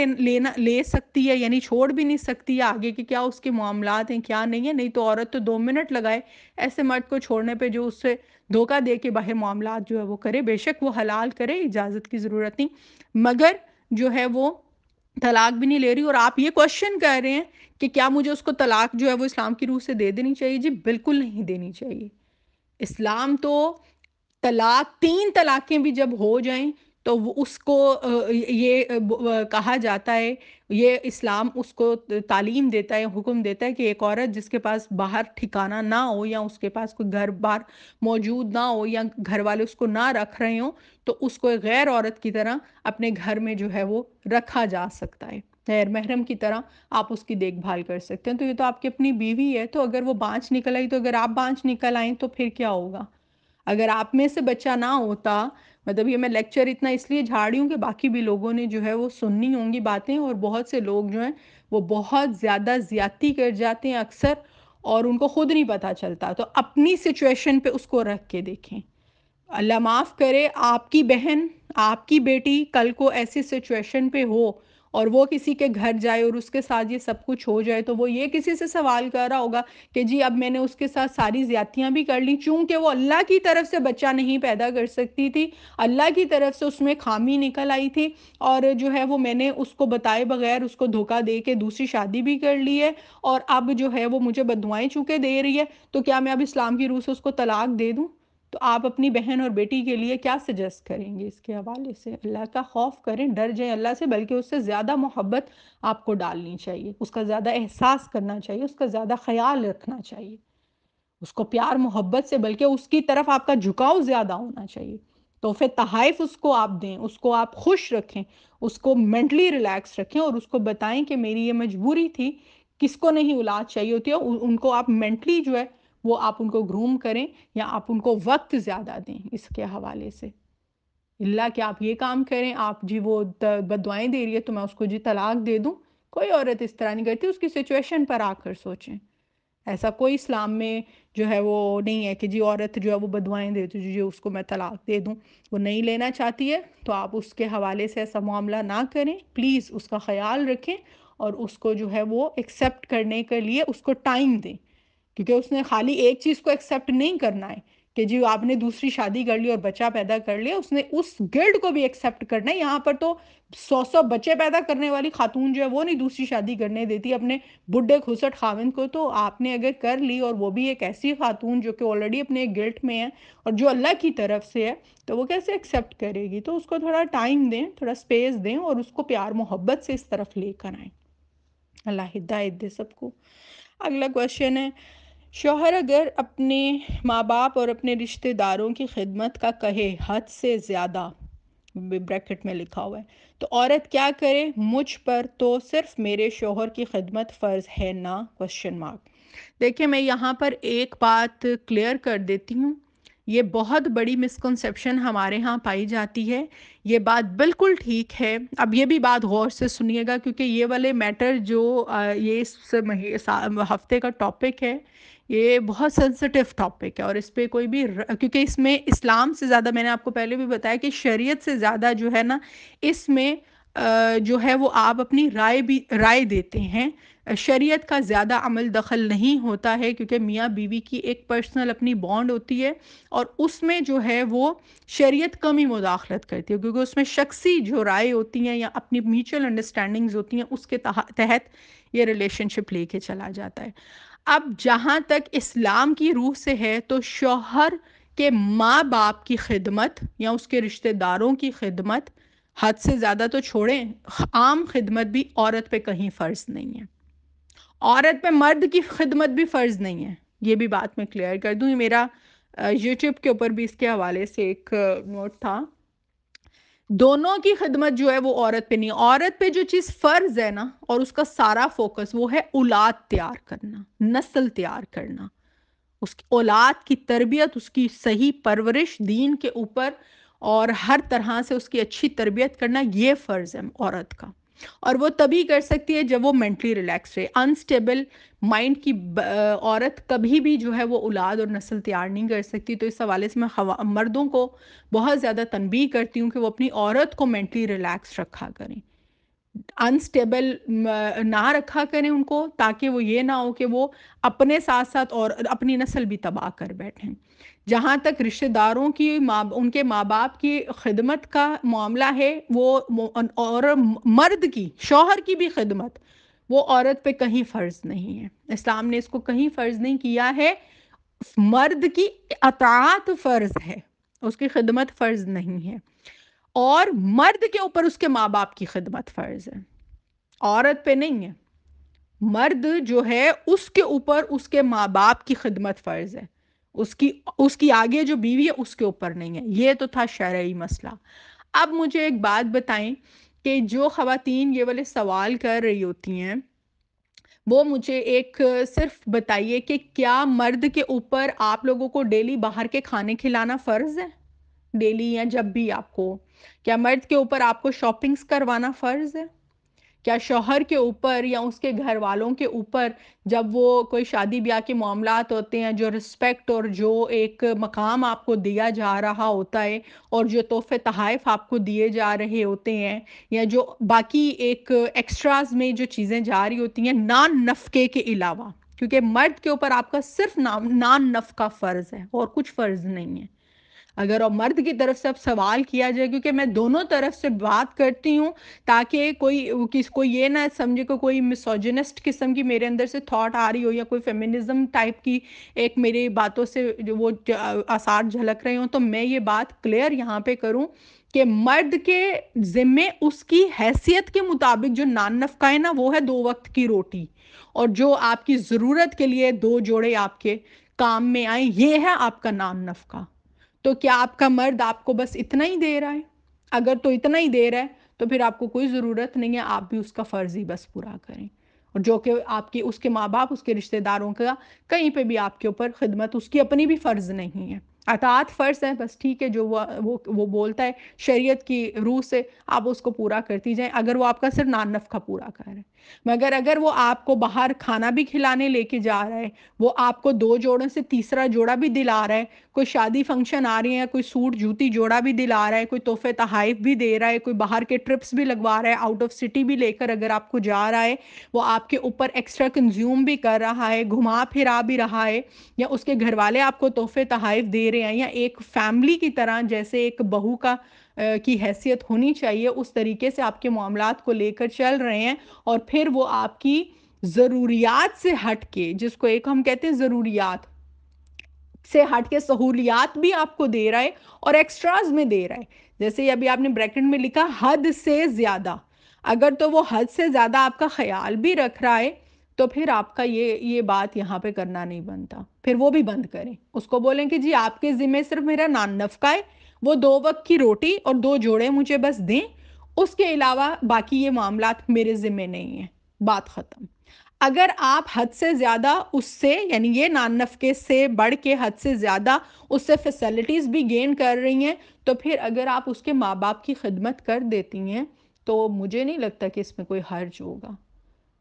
لے سکتی ہے، یعنی چھوڑ بھی نہیں سکتی ہے، آگے کے کیا اس کے معاملات ہیں کیا نہیں ہے، نہیں تو عورت تو 2 منٹ لگائے ایسے مرد کو چھوڑنے پہ جو اس سے دھوکہ دے کے باہر معاملات جو ہے وہ کرے، بے شک وہ حلال کرے، اجازت کی ضرورت نہیں، مگر جو ہے وہ طلاق بھی نہیں لے رہی۔ اور آپ یہ کوشچن کر رہے ہیں کہ کیا مجھے اس کو طلاق جو ہے وہ اسلام کی روح سے دے دینی چاہیے؟ جی بالکل نہیں دینی چاہیے۔ اسلام تو طلاق، 3 طلاقیں بھی جب ہو جائیں تو وہ اس کو یہ کہا جاتا ہے، یہ اسلام اس کو تعلیم دیتا ہے، حکم دیتا ہے کہ ایک عورت جس کے پاس باہر ٹھکانہ نہ ہو یا اس کے پاس کوئی گھر بار موجود نہ ہو یا گھر والے اس کو نہ رکھ رہے ہوں تو اس کو ایک غیر عورت کی طرح اپنے گھر میں جو ہے وہ رکھا جا سکتا ہے، غیر محرم کی طرح آپ اس کی دیکھ بھال کر سکتے ہیں۔ تو یہ تو آپ کی اپنی بیوی ہے، تو اگر وہ بانجھ نکل آئی تو اگر آپ بانجھ نکل آئیں تو پھر کیا ہوگا؟ اگر آپ میں سے بچہ نہ ہوتا، مطلب یہ میں لیکچر اتنا اس لیے جھاڑی ہوں کہ باقی بھی لوگوں نے جو ہے وہ سننی ہوں گی باتیں، اور بہت سے لوگ جو ہیں وہ بہت زیادہ زیادتی کر جاتے ہیں اکثر، اور ان کو خود نہیں پتہ چلتا۔ تو اپنی سچویشن پہ اس کو رکھ کے دیکھیں، اللہ معاف کرے آپ کی بہن، آپ کی بیٹی کل کو ایسی سچویشن پہ ہو اور وہ کسی کے گھر جائے اور اس کے ساتھ یہ سب کچھ ہو جائے، تو وہ یہ کسی سے سوال کر رہا ہوگا کہ جی اب میں نے اس کے ساتھ ساری زیادتیاں بھی کر لی، چونکہ وہ اللہ کی طرف سے بچہ نہیں پیدا کر سکتی تھی، اللہ کی طرف سے اس میں خامی نکل آئی تھی، اور جو ہے وہ میں نے اس کو بتائے بغیر اس کو دھوکہ دے کے دوسری شادی بھی کر لی ہے، اور اب جو ہے وہ مجھے بددعائیں چونکہ دے رہی ہے، تو کیا میں اب اسلام کی روح سے اس کو طلاق دے دوں؟ تو آپ اپنی بہن اور بیٹی کے لیے کیا سجیسٹ کریں گے اس کے حوالے سے؟ اللہ کا خوف کریں، ڈر جائیں اللہ سے، بلکہ اس سے زیادہ محبت آپ کو ڈالنی چاہیے، اس کا زیادہ احساس کرنا چاہیے، اس کا زیادہ خیال رکھنا چاہیے، اس کو پیار محبت سے، بلکہ اس کی طرف آپ کا جھکاؤ زیادہ ہونا چاہیے، تحفے تحائف اس کو آپ دیں، اس کو آپ خوش رکھیں، اس کو مینٹلی ریلیکس رکھیں، اور اس کو بتائیں کہ میری یہ مجبوری تھی، کس کو نہیں اولاد چاہیے ہوتی ہے، ان کو آپ مینٹلی جو ہے وہ آپ ان کو گروم کریں، یا آپ ان کو وقت زیادہ دیں اس کے حوالے سے۔ اللہ کہ آپ یہ کام کریں، آپ جی وہ بددعائیں دے رہی ہے تو میں اس کو جی طلاق دے دوں، کوئی عورت اس طرح نہیں کرتی، اس کی سچویشن پر آ کر سوچیں۔ ایسا کوئی اسلام میں جو ہے وہ نہیں ہے کہ جی عورت جو ہے وہ بددعائیں دیتی جی اس کو میں طلاق دے دوں، وہ نہیں لینا چاہتی ہے تو آپ اس کے حوالے سے ایسا معاملہ نہ کریں، پلیز اس کا خیال رکھیں، اور اس کو جو ہے وہ ایکسیپٹ کرنے کے لیے اس کو ٹائم دیں، کیونکہ اس نے خالی ایک چیز کو ایکسیپٹ نہیں کرنا ہے کہ جی آپ نے دوسری شادی کر لی اور بچہ پیدا کر لیا، اس نے اس گلٹ کو بھی ایکسیپٹ کرنا ہے۔ یہاں پر تو 100 بچے پیدا کرنے والی خاتون جو ہے وہ نہیں دوسری شادی کرنے دیتی اپنے بڈھے کھسٹ خاوند کو، تو آپ نے اگر کر لی، اور وہ بھی ایک ایسی خاتون جو کہ آلریڈی اپنے گلٹ میں ہے اور جو اللہ کی طرف سے ہے، تو وہ کیسے ایکسیپٹ کرے گی؟ تو اس کو تھوڑا ٹائم دیں، تھوڑا سپیس دیں، اور اس کو پیار محبت سے اس طرف لے کر آئیں۔ اللہ ہدایت دے سب کو۔ اگلا کوشچن ہے، شوہر اگر اپنے ماں باپ اور اپنے رشتہ داروں کی خدمت کا کہے حد سے زیادہ، بریکٹ میں لکھا ہوا ہے، تو عورت کیا کرے؟ مجھ پر تو صرف میرے شوہر کی خدمت فرض ہے نا؟ Question mark. دیکھیں میں یہاں پر ایک بات کلیئر کر دیتی ہوں، یہ بہت بڑی مسکنسیپشن ہمارے ہاں پائی جاتی ہے، یہ بات بالکل ٹھیک ہے۔ اب یہ بھی بات غور سے سنیے گا، کیونکہ یہ والے میٹر جو یہ اس ہفتے کا ٹاپک ہے، یہ بہت سینسٹیو ٹاپک ہے، اور اس پہ کوئی بھی کیونکہ اس میں اسلام سے زیادہ، میں نے آپ کو پہلے بھی بتایا کہ شریعت سے زیادہ جو ہے نا اس میں جو ہے وہ آپ اپنی رائے دیتے ہیں، شریعت کا زیادہ عمل دخل نہیں ہوتا ہے، کیونکہ میاں بیوی کی ایک پرسنل اپنی بانڈ ہوتی ہے، اور اس میں جو ہے وہ شریعت کم ہی مداخلت کرتی ہے، کیونکہ اس میں شخصی جو رائے ہوتی ہیں یا اپنی میوچل انڈرسٹینڈنگز ہوتی ہیں، اس کے تحت یہ ریلیشن شپ لے کے چلا جاتا ہے۔ اب جہاں تک اسلام کی روح سے ہے تو شوہر کے ماں باپ کی خدمت یا اس کے رشتہ داروں کی خدمت حد سے زیادہ تو چھوڑیں، عام خدمت بھی عورت پہ کہیں فرض نہیں ہے، عورت پہ مرد کی خدمت بھی فرض نہیں ہے، یہ بھی بات میں کلیئر کر دوں۔ یہ میرا یوٹیوب کے اوپر بھی اس کے حوالے سے ایک نوٹ تھا، دونوں کی خدمت جو ہے وہ عورت پہ نہیں، عورت پہ جو چیز فرض ہے نا اور اس کا سارا فوکس وہ ہے اولاد تیار کرنا، نسل تیار کرنا، اس کی اولاد کی تربیت، اس کی صحیح پرورش دین کے اوپر، اور ہر طرح سے اس کی اچھی تربیت کرنا، یہ فرض ہے عورت کا، اور وہ تبھی کر سکتی ہے جب وہ مینٹلی ریلیکس رہے۔ انسٹیبل مائنڈ کی عورت کبھی بھی جو ہے وہ اولاد اور نسل تیار نہیں کر سکتی، تو اس حوالے سے میں مردوں کو بہت زیادہ تنبیہ کرتی ہوں کہ وہ اپنی عورت کو مینٹلی ریلیکس رکھا کریں، انسٹیبل نہ رکھا کریں ان کو، تاکہ وہ یہ نہ ہو کہ وہ اپنے ساتھ ساتھ اور اپنی نسل بھی تباہ کر بیٹھیں۔ جہاں تک رشتہ داروں کی ان کے ماں باپ کی خدمت کا معاملہ ہے، وہ اور مرد کی، شوہر کی بھی خدمت، وہ عورت پہ کہیں فرض نہیں ہے۔ اسلام نے اس کو کہیں فرض نہیں کیا ہے۔ مرد کی اطاعت فرض ہے، اس کی خدمت فرض نہیں ہے، اور مرد کے اوپر اس کے ماں باپ کی خدمت فرض ہے، عورت پہ نہیں ہے۔ مرد جو ہے اس کے اوپر اس کے ماں باپ کی خدمت فرض ہے، اس کی آگے جو بیوی ہے اس کے اوپر نہیں ہے۔ یہ تو تھا شرعی مسئلہ۔ اب مجھے ایک بات بتائیں کہ جو خواتین یہ والے سوال کر رہی ہوتی ہیں، وہ مجھے ایک صرف بتائیے کہ کیا مرد کے اوپر آپ لوگوں کو ڈیلی باہر کے کھانے کھلانا فرض ہے؟ ڈیلی یا جب بھی آپ کو، کیا مرد کے اوپر آپ کو شاپنگز کروانا فرض ہے؟ کیا شوہر کے اوپر یا اس کے گھر والوں کے اوپر جب وہ کوئی شادی بیاہ کے معاملات ہوتے ہیں، جو رسپیکٹ اور جو ایک مقام آپ کو دیا جا رہا ہوتا ہے، اور جو تحفے تحائف آپ کو دیے جا رہے ہوتے ہیں، یا جو باقی ایک ایکسٹراز میں جو چیزیں جا رہی ہوتی ہیں نان نفقے کے علاوہ، کیونکہ مرد کے اوپر آپ کا صرف نان نفقہ فرض ہے اور کچھ فرض نہیں ہے۔ اگر اور مرد کی طرف سے اب سوال کیا جائے، کیونکہ میں دونوں طرف سے بات کرتی ہوں تاکہ کوئی یہ نہ سمجھے کہ کوئی مسوجنسٹ قسم کی میرے اندر سے تھاٹ آ رہی ہو، یا کوئی فیمنزم ٹائپ کی ایک میری باتوں سے جو وہ آثار جھلک رہے ہوں، تو میں یہ بات کلیئر یہاں پہ کروں کہ مرد کے ذمے اس کی حیثیت کے مطابق جو نان نفقہ ہے نا، وہ ہے 2 وقت کی روٹی، اور جو آپ کی ضرورت کے لیے 2 جوڑے آپ کے کام میں آئیں، یہ ہے آپ کا نان نفقہ۔ تو کیا آپ کا مرد آپ کو بس اتنا ہی دے رہا ہے؟ اگر تو اتنا ہی دے رہا ہے تو پھر آپ کو کوئی ضرورت نہیں ہے، آپ بھی اس کا فرض ہی بس پورا کریں، اور جو کہ آپ کی اس کے ماں باپ، اس کے رشتہ داروں کا کہیں پہ بھی آپ کے اوپر خدمت اس کی اپنی بھی فرض نہیں ہے۔ اطاعت فرض ہے، بس ٹھیک ہے، جو وہ بولتا ہے شریعت کی روح سے آپ اس کو پورا کرتی جائیں، اگر وہ آپ کا صرف نان نفقہ پورا کر رہے ہیں۔ مگر اگر وہ آپ کو باہر کھانا بھی کھلانے لے کے جا رہا ہے، وہ آپ کو 2 جوڑوں سے تیسرا جوڑا بھی دلا رہا ہے، کوئی شادی فنکشن آ رہی ہے، کوئی سوٹ جوتی جوڑا بھی دلا رہا ہے، کوئی تحفے تحائف بھی دے رہا ہے، کوئی باہر کے ٹرپس بھی لگوا رہا ہے، آؤٹ آف سٹی بھی لے کر اگر آپ کو جا رہا ہے، وہ آپ کے اوپر ایکسٹرا کنزیوم بھی کر رہا ہے، گھما پھرا بھی رہا ہے، یا اس کے گھر والے آپ کو تحفے تحائف دے رہے ہیں، یا ایک فیملی کی طرح جیسے ایک بہو کی حیثیت ہونی چاہیے اس طریقے سے آپ کے معاملات کو لے کر چل رہے ہیں، اور پھر وہ آپ کی ضروریات سے ہٹ کے، جس کو ایک ہم کہتے ہیں ضروریات سے ہٹ کے سہولیات بھی آپ کو دے رہا ہے اور ایکسٹراز میں دے رہا ہے۔ جیسے ابھی آپ نے بریکٹ میں لکھا حد سے زیادہ، اگر تو وہ حد سے زیادہ آپ کا خیال بھی رکھ رہا ہے تو پھر آپ کا یہ بات یہاں پہ کرنا نہیں بنتا، پھر وہ بھی بند کریں، اس کو بولیں کہ جی آپ کے ذمہ صرف میرا نان نفقہ ہے، وہ 2 وقت کی روٹی اور 2 جوڑے مجھے بس دیں، اس کے علاوہ باقی یہ معاملات میرے ذمہ نہیں ہیں، بات ختم۔ اگر آپ حد سے زیادہ اس سے، یعنی یہ نان نفقے سے بڑھ کے حد سے زیادہ اس سے فیسلٹیز بھی گین کر رہی ہیں، تو پھر اگر آپ اس کے ماں باپ کی خدمت کر دیتی ہیں تو مجھے نہیں لگتا کہ اس میں کوئی حرج ہوگا۔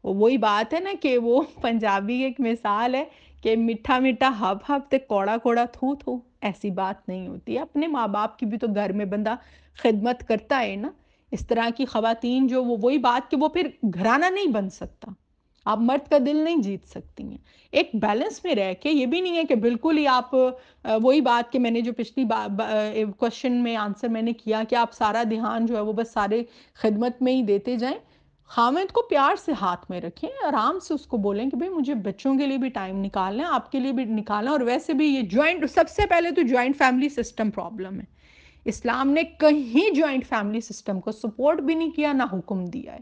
وہی بات ہے نا کہ وہ پنجابی ایک مثال ہے کہ میٹھا میٹھا ہب ہب تے کوڑا کوڑا تھو تھو، ایسی بات نہیں ہوتی ہے۔ اپنے ماں باپ کی بھی تو گھر میں بندہ خدمت کرتا ہے نا۔ اس طرح کی خواتین جو وہی بات کہ وہ پھر گھرانہ نہیں بن سکتا، آپ مرد کا دل نہیں جیت سکتی ہیں۔ ایک بیلنس میں رہ کے، یہ بھی نہیں ہے کہ بالکل ہی آپ وہی بات کہ میں نے جو پچھلی کوشچن میں آنسر میں نے کیا کہ آپ سارا دھیان جو ہے وہ بس سارے خدمت میں ہی دیتے جائیں۔ خاوند کو پیار سے ہاتھ میں رکھیں، آرام سے اس کو بولیں کہ بھئی مجھے بچوں کے لیے بھی ٹائم نکالنا ہے، آپ کے لیے بھی نکالنا ہے، اور ویسے بھی یہ سب سے پہلے تو جوائنٹ فیملی سسٹم پرابلم ہے۔ اسلام نے کہیں جوائنٹ فیملی سسٹم کو سپورٹ بھی نہیں کیا، نہ حکم دیا ہے۔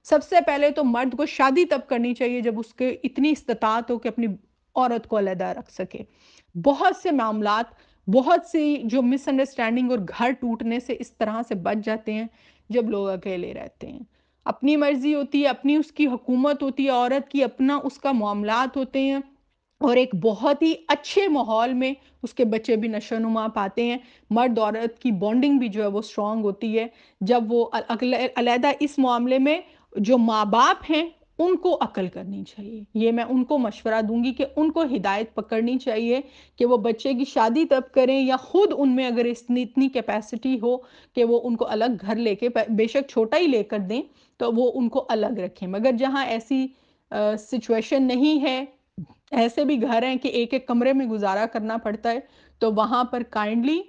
سب سے پہلے تو مرد کو شادی تب کرنی چاہیے جب اس کے اتنی استطاعت ہو کہ اپنی عورت کو علیحدہ رکھ سکے۔ بہت سے معاملات، بہت سی جو مس انڈرسٹینڈنگ اور گھر ٹوٹنے سے اس طرح سے بچ جاتے ہیں جب لوگ اکیلے رہتے ہیں۔ اپنی مرضی ہوتی ہے، اپنی اس کی حکومت ہوتی ہے عورت کی، اپنا اس کا معاملات ہوتے ہیں، اور ایک بہت ہی اچھے ماحول میں اس کے بچے بھی نشو نما پاتے ہیں۔ مرد عورت کی بانڈنگ بھی جو ہے وہ اسٹرانگ ہوتی ہے جب وہ علیحدہ۔ اس معاملے میں جو ماں باپ ہیں ان کو عقل کرنی چاہیے، یہ میں ان کو مشورہ دوں گی کہ ان کو ہدایت پکڑنی چاہیے کہ وہ بچے کی شادی تب کریں، یا خود ان میں اگر اتنی کیپیسٹی ہو کہ وہ ان کو الگ گھر لے کے، بے شک چھوٹا ہی لے کر دیں، تو وہ ان کو الگ رکھیں. مگر جہاں ایسی سچویشن نہیں ہے، ایسے بھی گھر ہیں کہ ایک ایک کمرے میں گزارا کرنا پڑتا ہے، تو وہاں پر کائنڈلی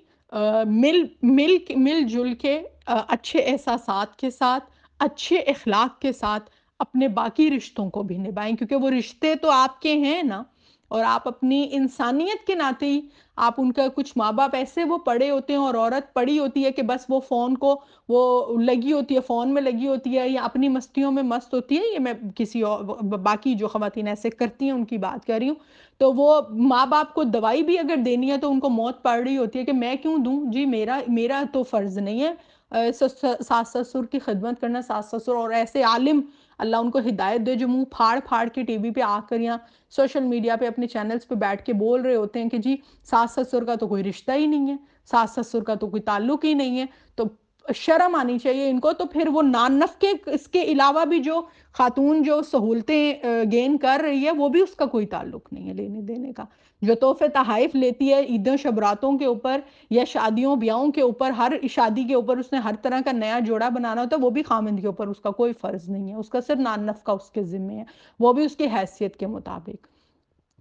مل جل کے اچھے احساسات کے ساتھ، اچھے اخلاق کے ساتھ اپنے باقی رشتوں کو بھی نبھائیں، کیونکہ وہ رشتے تو آپ کے ہیں نا، اور آپ اپنی انسانیت کے ناطے ہی آپ ان کا کچھ ماں باپ ایسے وہ پڑے ہوتے ہیں اور عورت پڑی ہوتی ہے کہ بس وہ فون کو وہ لگی ہوتی ہے، فون میں لگی ہوتی ہے یا اپنی مستی میں مست ہوتی ہے. یہ میں کسی اور باقی جو خواتین ایسے کرتی ہیں ان کی بات کر رہی ہوں. تو وہ ماں باپ کو دوائی بھی اگر دینی ہے تو ان کو موت پڑ رہی ہوتی ہے کہ میں کیوں دوں جی، میرا تو فرض نہیں ہے ساس سسر کی خدمت کرنا. ساس سسر اور ایسے عالم اللہ ان کو ہدایت دے جو منہ پھاڑ پھاڑ کے ٹی وی پہ آ کر یا سوشل میڈیا پہ اپنے چینلز پہ بیٹھ کے بول رہے ہوتے ہیں کہ جی ساس سسر کا تو کوئی رشتہ ہی نہیں ہے، ساس سسر کا تو کوئی تعلق ہی نہیں ہے. تو شرم آنی چاہیے ان کو. تو پھر وہ نان کے اس کے علاوہ بھی جو خاتون جو سہولتیں گین کر رہی ہے وہ بھی اس کا کوئی تعلق نہیں ہے لینے دینے کا. جو تحفے تحائف لیتی ہے عیدوں شبراتوں کے اوپر یا شادیوں بیاہوں کے اوپر، ہر شادی کے اوپر اس نے ہر طرح کا نیا جوڑا بنانا ہوتا ہے، وہ بھی خامند کے اوپر اس کا کوئی فرض نہیں ہے. اس کا صرف نان نفقہ اس کے ذمہ ہے، وہ بھی اس کی حیثیت کے مطابق.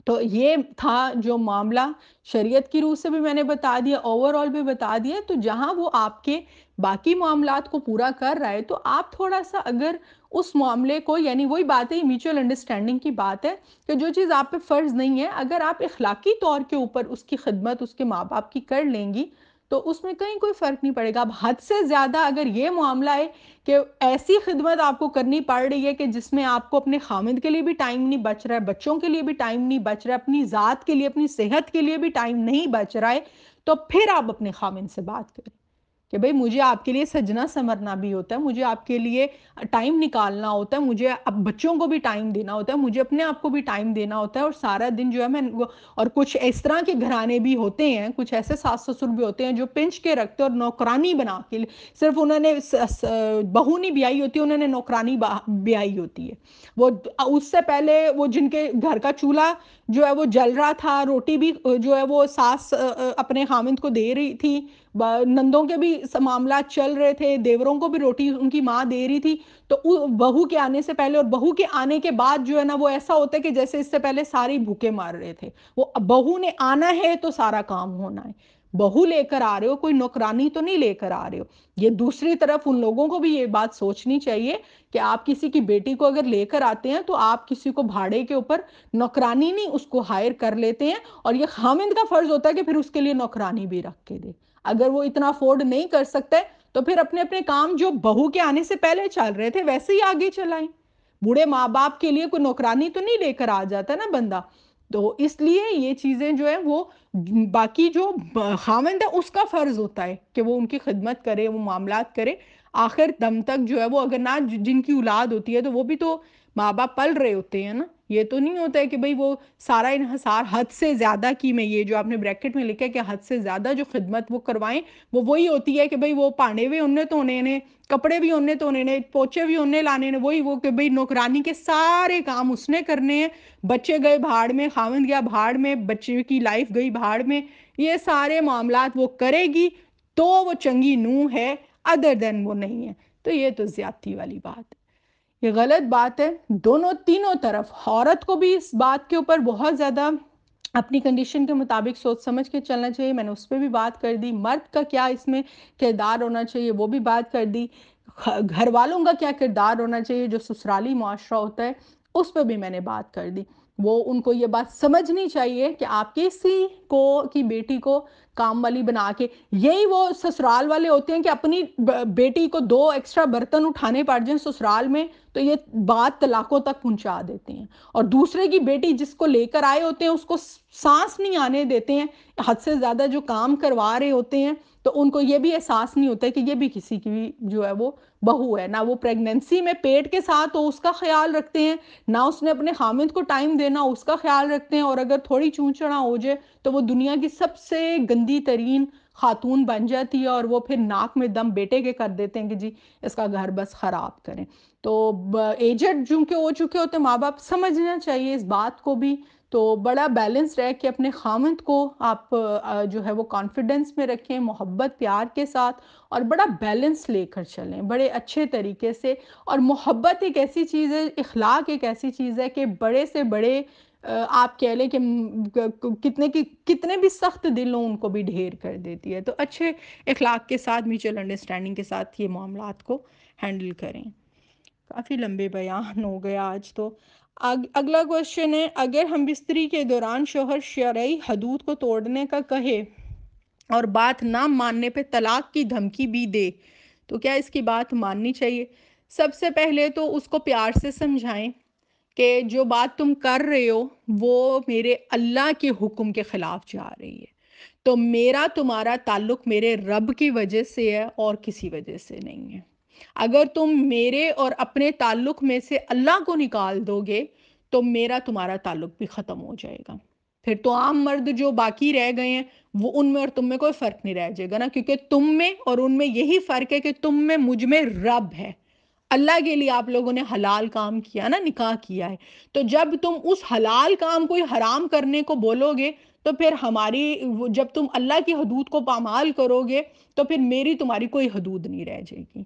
تو یہ تھا جو معاملہ شریعت کی روح سے بھی میں نے بتا دیا، اوور آل بھی بتا دیا. تو جہاں وہ آپ کے باقی معاملات کو پورا کر رہا ہے تو آپ تھوڑا سا اگر اس معاملے کو، یعنی وہی بات ہے، میوچل انڈرسٹینڈنگ کی بات ہے کہ جو چیز آپ پہ فرض نہیں ہے اگر آپ اخلاقی طور کے اوپر اس کی خدمت اس کے ماں باپ کی کر لیں گی تو اس میں کہیں کوئی فرق نہیں پڑے گا. اب حد سے زیادہ اگر یہ معاملہ ہے کہ ایسی خدمت آپ کو کرنی پڑ رہی ہے کہ جس میں آپ کو اپنے خامند کے لیے بھی ٹائم نہیں بچ رہا ہے، بچوں کے لیے بھی ٹائم نہیں بچ رہا ہے، اپنی ذات کے لیے، اپنی صحت کے لیے بھی ٹائم نہیں بچ رہا ہے، تو پھر آپ اپنے خامند سے بات کریں کہ بھئی مجھے آپ کے لیے سجنا سمرنا بھی ہوتا ہے، مجھے آپ کے لیے ٹائم نکالنا ہوتا ہے، مجھے اب بچوں کو بھی ٹائم دینا ہوتا ہے، مجھے اپنے آپ کو بھی ٹائم دینا ہوتا ہے. اور سارا دن جو ہے میں، اور کچھ اس طرح کے گھرانے بھی ہوتے ہیں، کچھ ایسے ساس سسر بھی ہوتے ہیں جو پنچ کے رکھتے اور نوکرانی بنا کے صرف انہوں نے بہو نہیں بیائی ہوتی، انہوں نے نوکرانی بیائی ہوتی ہے. وہ اس سے پہلے وہ جن کے گھر کا چولہا جو ہے وہ جل رہا تھا، روٹی بھی جو ہے وہ ساس اپنے خامند کو دے رہی تھی، نندوں کے بھی معاملات چل رہے تھے، دیوروں کو بھی روٹی ان کی ماں دے رہی تھی. تو بہو کے آنے سے پہلے اور بہو کے آنے کے بعد جو ہے نا وہ ایسا ہوتا ہے کہ جیسے اس سے پہلے ساری بھوکے مار رہے تھے. وہ بہو نے آنا ہے تو سارا کام ہونا ہے. بہو لے کر آ رہے ہو، کوئی نوکرانی تو نہیں لے کر آ رہے ہو. یہ دوسری طرف ان لوگوں کو بھی یہ بات سوچنی چاہیے کہ آپ کسی کی بیٹی کو اگر لے کر آتے ہیں تو آپ کسی کو بھاڑے کے اوپر نوکرانی نہیں، اس کو ہائر کر لیتے ہیں، اور یہ خامند کا فرض ہوتا ہے کہ پھر اس کے لیے نوکرانی بھی رکھ کے دے. اگر وہ اتنا افورڈ نہیں کر سکتے تو پھر اپنے اپنے کام جو بہو کے آنے سے پہلے چل رہے تھے ویسے ہی آگے چلائیں. بوڑھے ماں باپ کے لیے کوئی نوکرانی تو نہیں لے کر آ جاتا نا بندہ. تو اس لیے یہ چیزیں جو ہیں وہ باقی جو خاوند ہے اس کا فرض ہوتا ہے کہ وہ ان کی خدمت کرے، وہ معاملات کرے آخر دم تک جو ہے وہ. اگر نہ جن کی اولاد ہوتی ہے تو وہ بھی تو ماں باپ پل رہے ہوتے ہیں نا. یہ تو نہیں ہوتا ہے کہ بھئی وہ سارا انحصار حد سے زیادہ کی، میں یہ جو آپ نے بریکٹ میں لکھا ہے کہ حد سے زیادہ جو خدمت وہ کروائیں وہ وہی ہوتی ہے کہ بھئی وہ پانڈے بھی انہیں تو انہیں، کپڑے بھی انہیں تو انہیں، پوچھے بھی انہیں لانے نے، وہی وہ کہ بھئی نوکرانی کے سارے کام اس نے کرنے ہیں. بچے گئے بھاڑ میں، خاوند گیا بھاڑ میں، بچے کی لائف گئی بھاڑ میں، یہ سارے معاملات وہ کرے گی تو وہ چنگی نوح ہے، ادر دین وہ نہیں ہے. تو یہ تو زیادتی والی بات ہے، یہ غلط بات ہے. دونوں تینوں طرف عورت کو بھی اس بات کے اوپر بہت زیادہ اپنی کنڈیشن کے مطابق سوچ سمجھ کے چلنا چاہیے. میں نے اس پہ بھی بات کر دی. مرد کا کیا اس میں کردار ہونا چاہیے وہ بھی بات کر دی. گھر والوں کا کیا کردار ہونا چاہیے جو سسرالی معاشرہ ہوتا ہے اس پہ بھی میں نے بات کر دی. وہ ان کو یہ بات سمجھنی چاہیے کہ آپ کسی کو کی بیٹی کو کام والی بنا کے، یہی وہ سسرال والے ہوتے ہیں کہ اپنی بیٹی کو 2 ایکسٹرا برتن اٹھانے پڑ جائیں سسرال میں تو یہ بات طلاقوں تک پہنچا دیتے ہیں، اور دوسرے کی بیٹی جس کو لے کر آئے ہوتے ہیں اس کو سانس نہیں آنے دیتے ہیں، حد سے زیادہ جو کام کروا رہے ہوتے ہیں. تو ان کو یہ بھی احساس نہیں ہوتا ہے کہ یہ بھی کسی کی جو ہے وہ بہو ہے. نہ وہ پریگننسی میں پیٹ کے ساتھ ہو اس کا خیال رکھتے ہیں، نہ اس نے اپنے خامند کو ٹائم دینا اس کا خیال رکھتے ہیں، اور اگر تھوڑی چون چڑا ہو جائے تو وہ دنیا کی سب سے گندی ترین خاتون بن جاتی ہے، اور وہ پھر ناک میں دم بیٹے کے کر دیتے ہیں کہ جی اس کا گھر بس خراب کریں. تو ایجڈ چونکہ ہو چکے ہوتے ماں باپ، سمجھنا چاہیے اس بات کو بھی. تو بڑا بیلنس رہ کے اپنے خاوند کو آپ جو ہے وہ کانفیڈنس میں رکھیں، محبت پیار کے ساتھ، اور بڑا بیلنس لے کر چلیں بڑے اچھے طریقے سے۔ اور محبت ایک ایسی چیز ہے، اخلاق ایک ایسی چیز ہے کہ بڑے سے بڑے آپ کہہ لیں کہ کتنے بھی سخت دل ہوں ان کو بھی ڈھیر کر دیتی ہے۔ تو اچھے اخلاق کے ساتھ، میوچل انڈرسٹینڈنگ کے ساتھ یہ معاملات کو ہینڈل کریں۔ کافی لمبے بیان ہو گیا آج تو۔ اگلا کوشچن ہے، اگر ہم بستری کے دوران شوہر شرعی حدود کو توڑنے کا کہے اور بات نہ ماننے پہ طلاق کی دھمکی بھی دے تو کیا اس کی بات ماننی چاہیے؟ سب سے پہلے تو اس کو پیار سے سمجھائیں کہ جو بات تم کر رہے ہو وہ میرے اللہ کے حکم کے خلاف جا رہی ہے، تو میرا تمہارا تعلق میرے رب کی وجہ سے ہے اور کسی وجہ سے نہیں ہے۔ اگر تم میرے اور اپنے تعلق میں سے اللہ کو نکال دو گے تو میرا تمہارا تعلق بھی ختم ہو جائے گا۔ پھر تو عام مرد جو باقی رہ گئے ہیں وہ ان میں اور تم میں کوئی فرق نہیں رہ جائے گا نا، کیونکہ تم میں اور ان میں یہی فرق ہے کہ تم میں مجھ میں رب ہے۔ اللہ کے لیے آپ لوگوں نے حلال کام کیا نا، نکاح کیا ہے، تو جب تم اس حلال کام کو حرام کرنے کو بولو گے تو پھر جب تم اللہ کی حدود کو پامال کرو گے تو پھر میری تمہاری کوئی حدود نہیں رہ جائے گی۔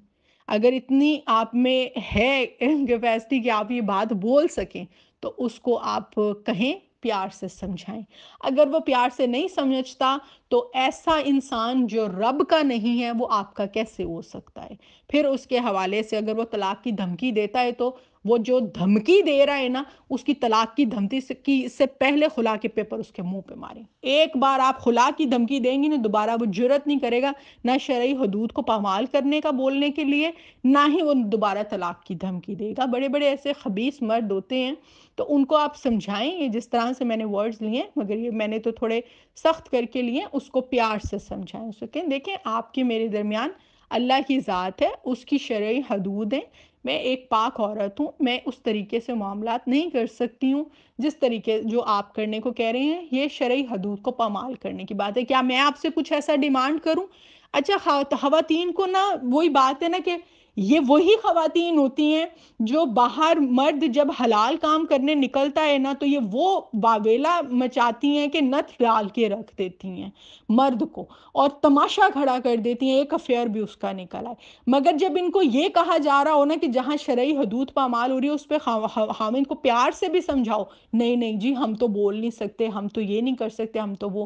اگر اتنی آپ میں ہے کیپیسٹی کہ آپ یہ بات بول سکیں تو اس کو آپ کہیں، پیار سے سمجھائیں۔ اگر وہ پیار سے نہیں سمجھتا تو ایسا انسان جو رب کا نہیں ہے وہ آپ کا کیسے ہو سکتا ہے؟ پھر اس کے حوالے سے اگر وہ طلاق کی دھمکی دیتا ہے تو وہ جو دھمکی دے رہا ہے نا، اس کی طلاق کی دھمکی سے پہلے خلا کے پیپر اس کے منہ پہ ماریں۔ ایک بار آپ خلا کی دھمکی دیں گی نا، دوبارہ وہ جرت نہیں کرے گا نہ شرعی حدود کو پامال کرنے کا بولنے کے لیے، نہ ہی وہ دوبارہ طلاق کی دھمکی دے گا۔ بڑے بڑے ایسے خبیث مرد ہوتے ہیں، تو ان کو آپ سمجھائیں، یہ جس طرح سے میں نے ورڈز لیے مگر یہ میں نے تو تھوڑے سخت کر کے لیے، اس کو پیار سے سمجھائیں، اس کو کہیں دیکھیں آپ کے میرے درمیان اللہ کی ذات ہے، اس کی شرعی حدود ہیں، میں ایک پاک عورت ہوں، میں اس طریقے سے معاملات نہیں کر سکتی ہوں جس طریقے جو آپ کرنے کو کہہ رہے ہیں، یہ شرعی حدود کو پامال کرنے کی بات ہے۔ کیا میں آپ سے کچھ ایسا ڈیمانڈ کروں؟ اچھا خواتین کو نا وہی بات ہے نا کہ یہ وہی خواتین ہوتی ہیں جو باہر مرد جب حلال کام کرنے نکلتا ہے نا تو یہ وہ واویلا مچاتی ہیں کہ نت ڈال کے رکھ دیتی ہیں مرد کو اور تماشا کھڑا کر دیتی ہیں، ایک افیئر بھی اس کا نکل آئے۔ مگر جب ان کو یہ کہا جا رہا ہو نا کہ جہاں شرعی حدود پامال ہو رہی ہے اس پہ خاوند کو پیار سے بھی سمجھاؤ، نہیں نہیں جی ہم تو بول نہیں سکتے، ہم تو یہ نہیں کر سکتے، ہم تو وہ،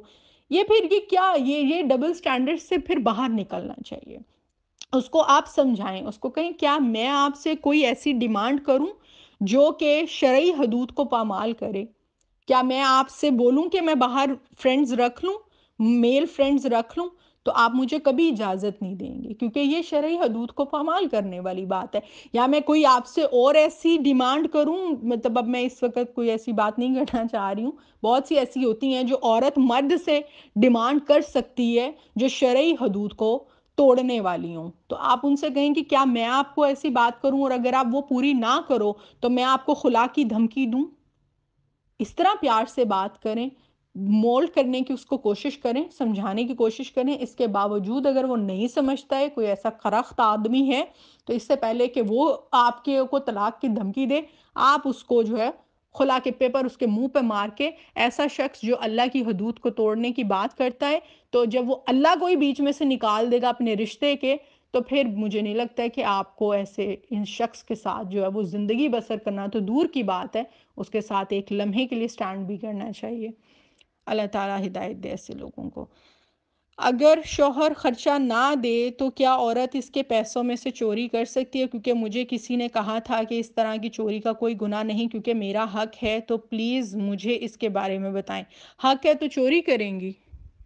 یہ پھر یہ کیا، یہ ڈبل سٹینڈرڈ سے پھر باہر نکلنا چاہیے۔ اس کو آپ سمجھائیں، اس کو کہیں کیا میں آپ سے کوئی ایسی ڈیمانڈ کروں جو کہ شرعی حدود کو پامال کرے؟ کیا میں آپ سے بولوں کہ میں باہر فرینڈز رکھ لوں، میل فرینڈز رکھ لوں، تو آپ مجھے کبھی اجازت نہیں دیں گے کیونکہ یہ شرعی حدود کو پامال کرنے والی بات ہے۔ یا میں کوئی آپ سے اور ایسی ڈیمانڈ کروں، مطلب اب میں اس وقت کوئی ایسی بات نہیں کرنا چاہ رہی ہوں، بہت سی ایسی ہوتی ہیں جو عورت مرد سے ڈیمانڈ کر سکتی ہے جو شرعی حدود کو توڑنے والی ہوں، تو آپ ان سے کہیں کہ کیا میں آپ کو ایسی بات کروں اور اگر آپ وہ پوری نہ کرو تو میں آپ کو خلا کی دھمکی دوں؟ اس طرح پیار سے بات کریں، مولڈ کرنے کی اس کو کوشش کریں، سمجھانے کی کوشش کریں۔ اس کے باوجود اگر وہ نہیں سمجھتا ہے، کوئی ایسا خرخت آدمی ہے، تو اس سے پہلے کہ وہ آپ کے کو طلاق کی دھمکی دے، آپ اس کو جو ہے خلا کے پیپر اس کے منہ پہ مار کے، ایسا شخص جو اللہ کی حدود کو توڑنے کی بات کرتا ہے تو جب وہ اللہ کو ہی بیچ میں سے نکال دے گا اپنے رشتے کے، تو پھر مجھے نہیں لگتا ہے کہ آپ کو ایسے ان شخص کے ساتھ جو ہے وہ زندگی بسر کرنا تو دور کی بات ہے، اس کے ساتھ ایک لمحے کے لیے سٹینڈ بھی کرنا چاہیے۔ اللہ تعالیٰ ہدایت دے ایسے لوگوں کو۔ اگر شوہر خرچہ نہ دے تو کیا عورت اس کے پیسوں میں سے چوری کر سکتی ہے؟ کیونکہ مجھے کسی نے کہا تھا کہ اس طرح کی چوری کا کوئی گناہ نہیں کیونکہ میرا حق ہے، تو پلیز مجھے اس کے بارے میں بتائیں۔ حق ہے تو چوری کریں گی؟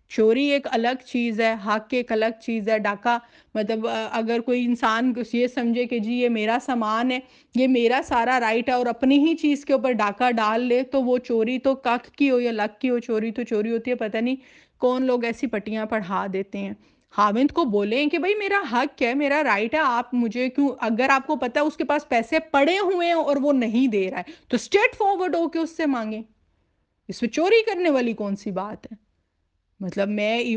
چوری ایک الگ چیز ہے، حق ایک الگ چیز ہے۔ ڈاکہ مطلب اگر کوئی انسان یہ سمجھے کہ جی یہ میرا سامان ہے، یہ میرا سارا رائٹ ہے اور اپنی ہی چیز کے اوپر ڈاکہ ڈال لے تو وہ چوری تو کک کی ہو یا لک کی ہو، چوری تو چوری ہوتی ہے۔ پتہ نہیں کون لوگ ایسی پٹیاں پڑھا دیتے ہیں۔ خاوند کو بولیں کہ بھئی میرا حق ہے، میرا رائٹ ہے، آپ مجھے کیوں، اگر آپ کو پتہ ہے اس کے پاس پیسے پڑے ہوئے ہیں اور وہ نہیں دے رہا ہے تو اسٹریٹ فارورڈ ہو کے اس سے مانگیں، اس میں چوری کرنے والی کون سی بات ہے؟ مطلب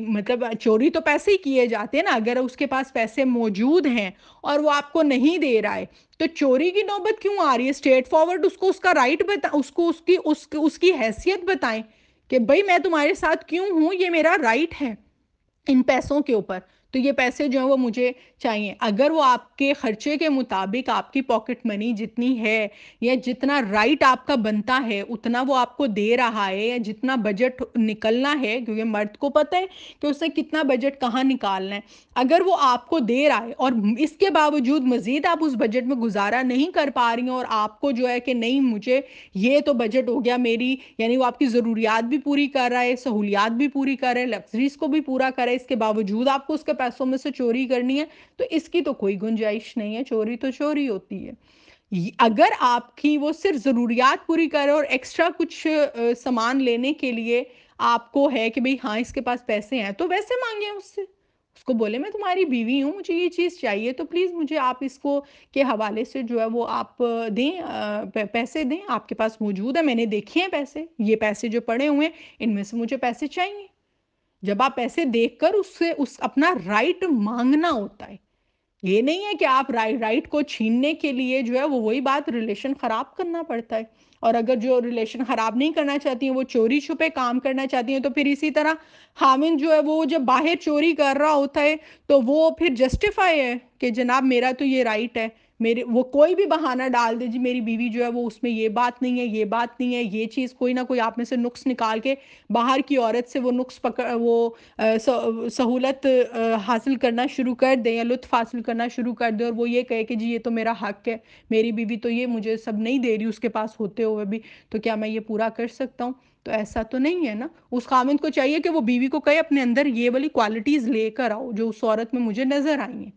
مطلب چوری تو پیسے ہی کیے جاتے ہیں نا. اگر اس کے پاس پیسے موجود ہیں اور وہ آپ کو نہیں دے رہا ہے تو چوری کی نوبت کیوں آ رہی ہے؟ اسٹریٹ فارورڈ اس کو اس کا رائٹ اس کی حیثیت بتائیں کہ بھائی میں تمہارے ساتھ کیوں ہوں، یہ میرا رائٹ ہے ان پیسوں کے اوپر، تو یہ پیسے جو ہیں وہ مجھے چاہیے. اگر وہ آپ کے خرچے کے مطابق آپ کی پاکٹ منی جتنی ہے یا جتنا رائٹ آپ کا بنتا ہے اتنا وہ آپ کو دے رہا ہے، یا جتنا بجٹ نکلنا ہے، کیونکہ مرد کو پتہ ہے کہ اس نے کتنا بجٹ کہاں نکالنا ہے، اگر وہ آپ کو دے رہا ہے اور اس کے باوجود مزید آپ اس بجٹ میں گزارا نہیں کر پا رہی ہیں اور آپ کو جو ہے کہ نہیں مجھے یہ تو بجٹ ہو گیا میری، یعنی وہ آپ کی ضروریات بھی پوری کر رہا ہے، سہولیات بھی پوری کر رہے ہیں، لگژریز کو بھی پورا کر رہا ہے، اس کے باوجود آپ کو اس کے پیسوں میں سے چوری کرنی ہے، تو اس کی تو کوئی گنجائش نہیں ہے. چوری تو چوری ہوتی ہے. اگر آپ کی وہ صرف ضروریات پوری کرے اور ایکسٹرا کچھ سامان لینے کے لیے آپ کو ہے کہ بھئی ہاں اس کے پاس پیسے ہیں، تو ویسے مانگیں اس کو بولے میں تمہاری بیوی ہوں، مجھے یہ چیز چاہیے تو پلیز مجھے آپ اس کو کے حوالے سے جو ہے وہ آپ دیں، پیسے دیں، آپ کے پاس موجود ہے، میں نے دیکھے ہیں پیسے، یہ پیسے جو پڑے ہوئے ہیں ان میں سے مجھے پیسے چاہیے. جب آپ پیسے دیکھ کر اس سے اپنا رائٹ مانگنا ہوتا ہے. یہ نہیں ہے کہ آپ رائٹ کو چھیننے کے لیے جو ہے وہ وہی بات ریلیشن خراب کرنا پڑتا ہے. اور اگر جو ریلیشن خراب نہیں کرنا چاہتی ہیں وہ چوری چھپے کام کرنا چاہتی ہیں تو پھر اسی طرح خاوند جو ہے وہ جب باہر چوری کر رہا ہوتا ہے تو وہ پھر جسٹیفائی ہے کہ جناب میرا تو یہ رائٹ ہے، وہ کوئی بھی بہانہ ڈال دے جی میری بیوی جو ہے وہ اس میں یہ بات نہیں ہے، یہ بات نہیں ہے، یہ چیز کوئی نہ کوئی آپ میں سے نقص نکال کے باہر کی عورت سے وہ نقص سہولت حاصل کرنا شروع کر دیں یا لطف حاصل کرنا شروع کر دیں اور وہ یہ کہے کہ جی یہ تو میرا حق ہے، میری بیوی تو یہ مجھے سب نہیں دے رہی اس کے پاس ہوتے ہوئے بھی، تو کیا میں یہ پورا کر سکتا ہوں؟ تو ایسا تو نہیں ہے نا. اس خاوند کو چاہیے کہ وہ بیوی کو کہے اپنے اندر یہ والی کوالٹیز لے کر آؤ جو اس عورت میں مجھے نظر آئی ہیں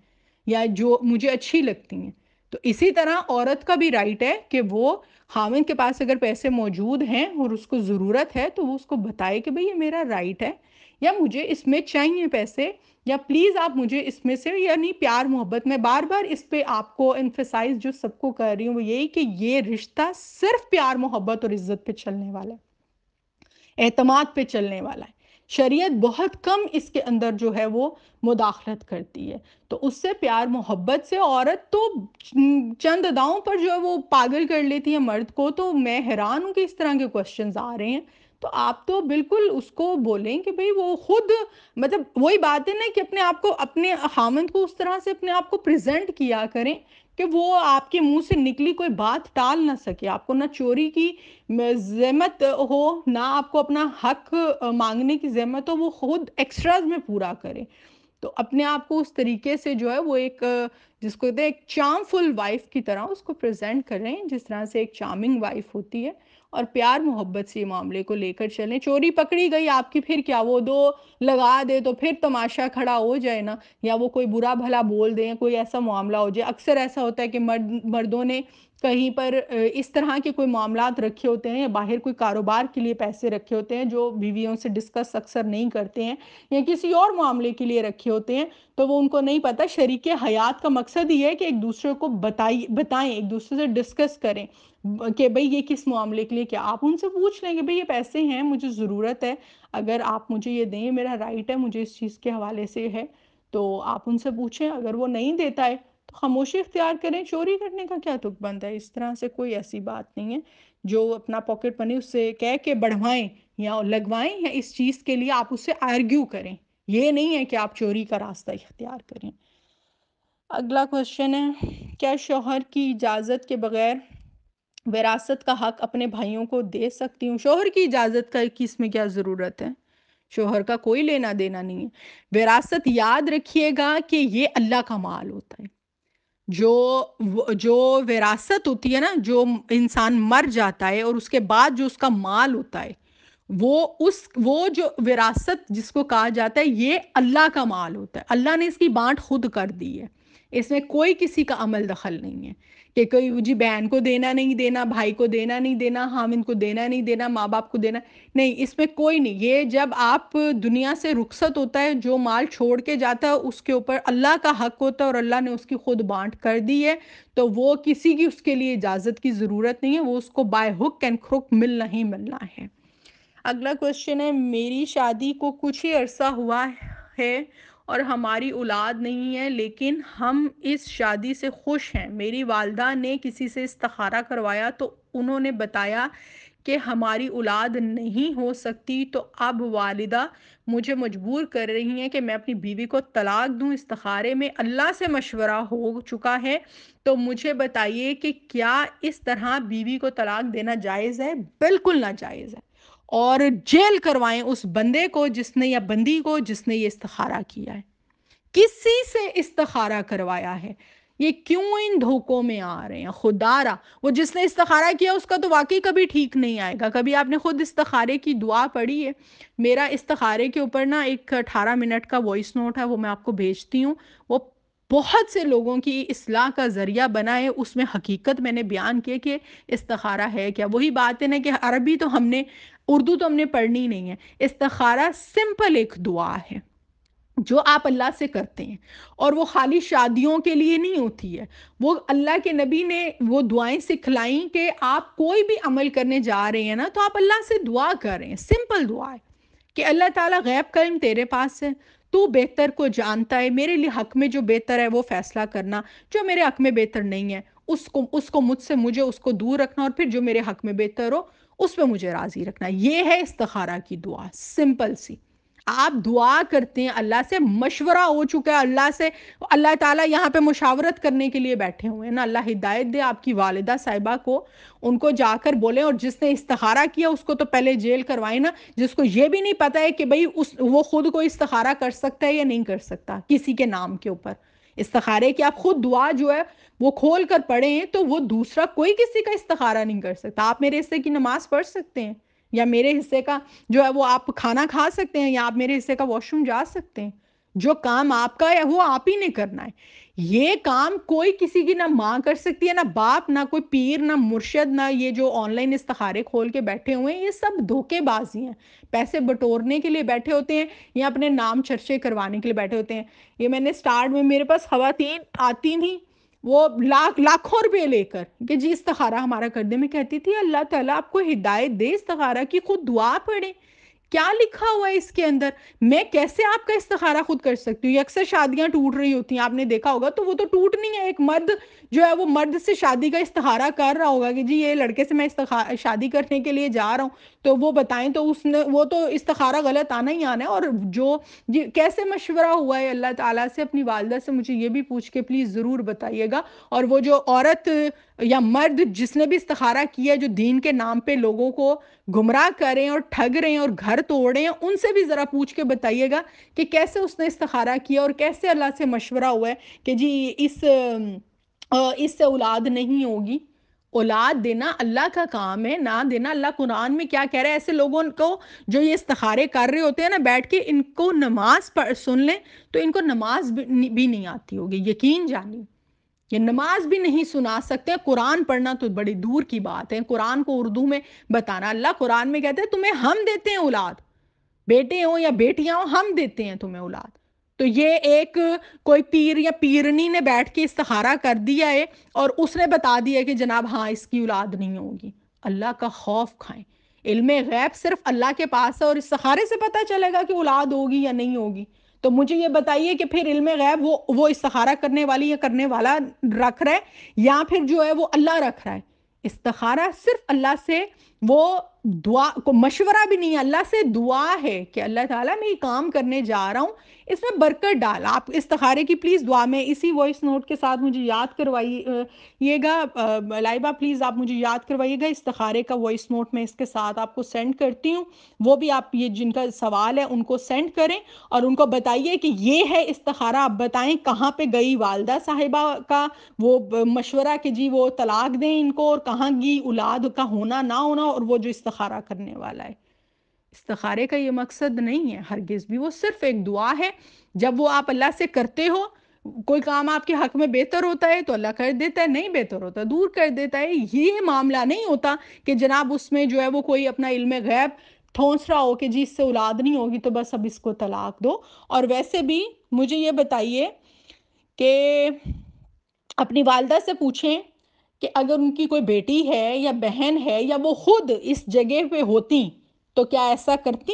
یا جو مجھے اچھی لگتی ہیں. تو اسی طرح عورت کا بھی رائٹ ہے کہ وہ خاوند کے پاس اگر پیسے موجود ہیں اور اس کو ضرورت ہے تو وہ اس کو بتائے کہ بھئی یہ میرا رائٹ ہے یا مجھے اس میں چاہیے پیسے، یا پلیز آپ مجھے اس میں سے، یعنی پیار محبت میں بار بار اس پہ آپ کو انفسائز جو سب کو کر رہی ہوں وہ یہی کہ یہ رشتہ صرف پیار محبت اور عزت پہ چلنے والا ہے، اعتماد پہ چلنے والا ہے. شریعت بہت کم اس کے اندر جو ہے وہ مداخلت کرتی ہے. تو اس سے پیار محبت سے عورت تو چند اداؤں پر جو ہے وہ پاگل کر لیتی ہے مرد کو. تو میں حیران ہوں کہ اس طرح کے کوشچنز آ رہے ہیں. تو آپ تو بالکل اس کو بولیں کہ بھئی وہ خود، مطلب وہی بات ہے نا کہ اپنے آپ کو، اپنے خامند کو اس طرح سے اپنے آپ کو پریزنٹ کیا کریں کہ وہ آپ کے منہ سے نکلی کوئی بات ٹال نہ سکے. آپ کو نہ چوری کی ذمت ہو، نہ آپ کو اپنا حق مانگنے کی ذمت ہو، وہ خود ایکسٹراز میں پورا کرے. تو اپنے آپ کو اس طریقے سے جو ہے وہ ایک جس کو کہتے ہیں ایک چارم فل وائف کی طرح اس کو پریزنٹ کریں جس طرح سے ایک چارمنگ وائف ہوتی ہے، اور پیار محبت سے معاملے کو لے کر چلیں. چوری پکڑی گئی آپ کی، پھر کیا وہ دو لگا دے تو پھر تماشا کھڑا ہو جائے نا، یا وہ کوئی برا بھلا بول دیں، کوئی ایسا معاملہ ہو جائے. اکثر ایسا ہوتا ہے کہ مردوں نے کہیں پر اس طرح کے کوئی معاملات رکھے ہوتے ہیں یا باہر کوئی کاروبار کے لیے پیسے رکھے ہوتے ہیں جو بیویوں سے ڈسکس اکثر نہیں کرتے ہیں، یا کسی اور معاملے کے لیے رکھے ہوتے ہیں. تو وہ ان کو نہیں پتا شریک حیات کا مقصد یہ ہے کہ ایک دوسرے کو بتائیں، ایک دوسرے سے ڈسکس کریں کہ بھئی یہ کس معاملے کے لیے. کیا آپ ان سے پوچھ لیں کہ بھئی یہ پیسے ہیں، مجھے ضرورت ہے، اگر آپ مجھے یہ دیں، میرا رائٹ ہے، مجھے اس چیز کے حوالے سے ہے، تو آپ ان سے پوچھیں. اگر وہ نہیں دیتا ہے تو خاموشی اختیار کریں. چوری کرنے کا کیا تک بند ہے؟ اس طرح سے کوئی ایسی بات نہیں ہے. جو اپنا پاکٹ منی اس سے کہہ کے بڑھوائیں یا لگوائیں، یا اس چیز کے لیے آپ اس سے آرگیو کریں. یہ نہیں ہے کہ آپ چوری کا راستہ اختیار کریں. اگلا کوشچن ہے، کیا شوہر کی اجازت کے بغیر وراثت کا حق اپنے بھائیوں کو دے سکتی ہوں؟ شوہر کی اجازت کا کی اس میں کیا ضرورت ہے؟ شوہر کا کوئی لینا دینا نہیں ہے. وراثت یاد رکھیے گا کہ یہ اللہ کا مال ہوتا ہے. جو وراثت ہوتی ہے نا، جو انسان مر جاتا ہے اور اس کے بعد جو اس کا مال ہوتا ہے، وہ جو وراثت جس کو کہا جاتا ہے یہ اللہ کا مال ہوتا ہے. اللہ نے اس کی بانٹ خود کر دی ہے، اس میں کوئی کسی کا عمل دخل نہیں ہے کہ کوئی جی بہن کو دینا نہیں دینا، بھائی کو دینا نہیں دینا، خامند کو دینا نہیں دینا، ماں باپ کو دینا نہیں، اس میں کوئی نہیں. یہ جب آپ دنیا سے رخصت ہوتا ہے، جو مال چھوڑ کے جاتا ہے اس کے اوپر اللہ کا حق ہوتا ہے اور اللہ نے اس کی خود بانٹ کر دی ہے. تو وہ کسی کی اس کے لیے اجازت کی ضرورت نہیں ہے، وہ اس کو بائی ہک اینڈ کروک ملنا ہی ملنا ہے. اگلا کوشچن ہے، میری شادی کو کچھ ہی عرصہ ہوا ہے اور ہماری اولاد نہیں ہے، لیکن ہم اس شادی سے خوش ہیں۔ میری والدہ نے کسی سے استخارہ کروایا تو انہوں نے بتایا کہ ہماری اولاد نہیں ہو سکتی، تو اب والدہ مجھے مجبور کر رہی ہیں کہ میں اپنی بیوی کو طلاق دوں۔ استخارے میں اللہ سے مشورہ ہو چکا ہے، تو مجھے بتائیے کہ کیا اس طرح بیوی کو طلاق دینا جائز ہے؟ بالکل ناجائز ہے، اور جیل کروائیں اس بندے کو جس نے یا بندی کو جس نے یہ استخارہ کیا ہے۔ کسی سے استخارہ کروایا ہے، یہ کیوں ان دھوکوں میں آ رہے ہیں؟ خدا را، وہ جس نے استخارہ کیا اس کا تو واقعی کبھی ٹھیک نہیں آئے گا۔ کبھی آپ نے خود استخارے کی دعا پڑھی ہے؟ میرا استخارے کے اوپر نا ایک 18 منٹ کا وائس نوٹ ہے، وہ میں آپ کو بھیجتی ہوں۔ وہ بہت سے لوگوں کی اصلاح کا ذریعہ بنا ہے، اس میں حقیقت میں نے بیان کی کہ استخارہ ہے کیا۔ وہی بات ہے نا کہ عربی تو ہم نے، اردو تو ہم نے پڑھنی نہیں ہے۔ استخارہ سمپل ایک دعا ہے جو آپ اللہ سے کرتے ہیں، اور وہ خالی شادیوں کے لیے نہیں ہوتی ہے۔ وہ اللہ کے نبی نے وہ دعائیں سکھلائیں کہ آپ کوئی بھی عمل کرنے جا رہے ہیں نا تو آپ اللہ سے دعا کریں۔ سمپل دعا ہے کہ اللہ تعالیٰ، غیب کا علم تیرے پاس ہے، تو بہتر کو جانتا ہے، میرے لیے حق میں جو بہتر ہے وہ فیصلہ کرنا، جو میرے حق میں بہتر نہیں ہے اس کو مجھ سے مجھے اس کو دور رکھنا، اور پھر جو میرے حق میں بہتر ہو اس پہ مجھے راضی رکھنا۔ یہ ہے استخارہ کی دعا، سمپل سی۔ آپ دعا کرتے ہیں، اللہ سے مشورہ ہو چکا ہے، اللہ سے، اللہ تعالیٰ یہاں پہ مشاورت کرنے کے لیے بیٹھے ہوئے ہیں نا۔ اللہ ہدایت دے آپ کی والدہ صاحبہ کو، ان کو جا کر بولیں، اور جس نے استخارہ کیا اس کو تو پہلے جیل کروائیں نا، جس کو یہ بھی نہیں پتا ہے کہ بھئی وہ خود کو استخارہ کر سکتا ہے یا نہیں کر سکتا کسی کے نام کے اوپر۔ استخارے کی آپ خود دعا جو ہے وہ کھول کر پڑھیں ہیں، تو وہ دوسرا کوئی کسی کا استخارہ نہیں کر سکتا۔ آپ میرے حصے کی نماز پڑھ سکتے ہیں، یا میرے حصے کا جو ہے وہ آپ کھانا کھا سکتے ہیں، یا آپ میرے حصے کا واش روم جا سکتے ہیں۔ جو کام آپ کا ہے وہ آپ ہی نے کرنا ہے۔ یہ کام کوئی کسی کی نہ ماں کر سکتی ہے، نہ باپ، نہ کوئی پیر، نہ مرشد، نہ یہ جو آن لائن استخارے کھول کے بیٹھے ہوئے ہیں، یہ سب دھوکے بازی ہیں۔ پیسے بٹورنے کے لیے بیٹھے ہوتے ہیں، یا اپنے نام چرچے کروانے کے لیے بیٹھے ہوتے ہیں۔ یہ میں نے سٹارٹ میں میرے پاس خواتین آتی تھیں، وہ لاکھوں روپے لے کر کہ جی استخارہ ہمارا کر دے۔ میں کہتی تھی اللہ تعالیٰ آپ کو ہدایت دے، استخارہ کی خود دعا پڑھیں، کیا لکھا ہوا ہے اس کے اندر؟ میں کیسے آپ کا استخارہ خود کر سکتی ہوں؟ یہ اکثر شادیاں ٹوٹ رہی ہوتی ہیں، آپ نے دیکھا ہوگا، تو وہ تو ٹوٹ نہیں ہے، ایک مرد جو ہے وہ مرد سے شادی کا استخارہ کر رہا ہوگا کہ جی یہ لڑکے سے میں شادی کرنے کے لیے جا رہا ہوں، تو وہ بتائیں، تو اس نے وہ تو استخارہ غلط آنا ہی آنا ہے۔ اور جو کیسے مشورہ ہوا ہے اللہ تعالیٰ سے، اپنی والدہ سے مجھے یہ بھی پوچھ کے پلیز ضرور بتائیے گا۔ اور وہ جو عورت یا مرد جس نے بھی استخارہ کیا ہے، جو دین کے نام پہ لوگوں کو گمراہ کریں اور ٹھگ رہے ہیں اور گھر توڑیں، ان سے بھی ذرا پوچھ کے بتائیے گا کہ کیسے اس نے استخارہ کیا اور کیسے اللہ سے مشورہ ہوا ہے کہ جی اس سے اولاد نہیں ہوگی۔ اولاد دینا اللہ کا کام ہے، نہ دینا۔ اللہ قرآن میں کیا کہہ رہا ہے؟ ایسے لوگوں کو جو یہ استخارے کر رہے ہوتے ہیں نا بیٹھ کے، ان کو نماز سن لیں تو ان کو نماز بھی نہیں آتی ہوگی، یقین جانی، یہ نماز بھی نہیں سنا سکتے۔ قرآن پڑھنا تو بڑی دور کی بات ہے، قرآن کو اردو میں بتانا۔ اللہ قرآن میں کہتے ہیں تمہیں ہم دیتے ہیں اولاد، بیٹے ہوں یا بیٹیاں ہوں، ہم دیتے ہیں تمہیں اولاد۔ تو یہ ایک کوئی پیر یا پیرنی نے بیٹھ کے استخارہ کر دیا ہے اور اس نے بتا دیا کہ جناب ہاں اس کی اولاد نہیں ہوگی۔ اللہ کا خوف کھائیں، علم غیب صرف اللہ کے پاس ہے، اور استخارے سے پتہ چلے گا کہ اولاد ہوگی یا نہیں ہوگی۔ تو مجھے یہ بتائیے کہ پھر علم غیب وہ استخارہ کرنے والی یا کرنے والا رکھ رہا ہے، یا پھر جو ہے وہ اللہ رکھ رہا ہے؟ استخارہ صرف اللہ سے، وہ دعا کو مشورہ بھی نہیں ہے، اللہ سے دعا ہے کہ اللہ تعالیٰ میں یہ کام کرنے جا رہا ہوں، اس میں برکت ڈال۔ آپ استخارے کی پلیز دعا میں اسی وائس نوٹ کے ساتھ مجھے یاد کروائیے گا، لائبہ پلیز آپ مجھے یاد کروائیے گا استخارے کا وائس نوٹ، میں اس کے ساتھ آپ کو سینڈ کرتی ہوں۔ وہ بھی آپ یہ جن کا سوال ہے ان کو سینڈ کریں اور ان کو بتائیے کہ یہ ہے استخارہ، آپ بتائیں کہاں پہ گئی والدہ صاحبہ کا وہ مشورہ کہ جی وہ طلاق دیں ان کو، اور کہاں گئی اولاد کا ہونا نہ ہونا، اور وہ جو استخارہ کرنے والا ہے۔ استخارے کا یہ مقصد نہیں ہے ہرگز بھی، وہ صرف ایک دعا ہے۔ جب وہ آپ اللہ سے کرتے ہو، کوئی کام آپ کے حق میں بہتر ہوتا ہے تو اللہ کر دیتا ہے، نہیں بہتر ہوتا دور کر دیتا ہے۔ یہ معاملہ نہیں ہوتا کہ جناب اس میں جو ہے وہ کوئی اپنا علم غیب ٹھونس رہا ہو کہ جی اس سے اولاد نہیں ہوگی تو بس اب اس کو طلاق دو۔ اور ویسے بھی مجھے یہ بتائیے کہ اپنی والدہ سے پوچھیں کہ اگر ان کی کوئی بیٹی ہے یا بہن ہے، یا وہ خود اس جگہ پہ ہوتی تو کیا ایسا کرتی؟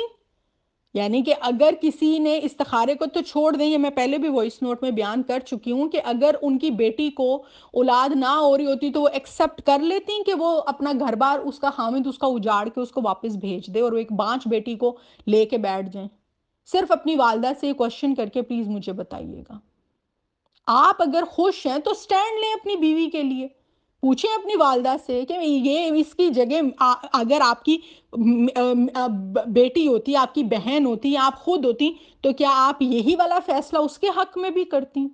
یعنی کہ اگر کسی نے استخارے کو تو چھوڑ دیں، یہ میں پہلے بھی وائس نوٹ میں بیان کر چکی ہوں کہ اگر ان کی بیٹی کو اولاد نہ ہو رہی ہوتی تو وہ ایکسپٹ کر لیتی کہ وہ اپنا گھر بار اس کا خامد اس کا اجاڑ کے اس کو واپس بھیج دے اور وہ ایک بانچ بیٹی کو لے کے بیٹھ جائیں؟ صرف اپنی والدہ سے کوشچن کر کے پلیز مجھے بتائیے گا. آپ اگر خوش ہیں تو سٹینڈ لیں اپنی بیوی کے لیے. پوچھیں اپنی والدہ سے کہ یہ اس کی جگہ اگر آپ کی بیٹی ہوتی، آپ کی بہن ہوتی، آپ خود ہوتی، تو کیا آپ یہی والا فیصلہ اس کے حق میں بھی کرتی؟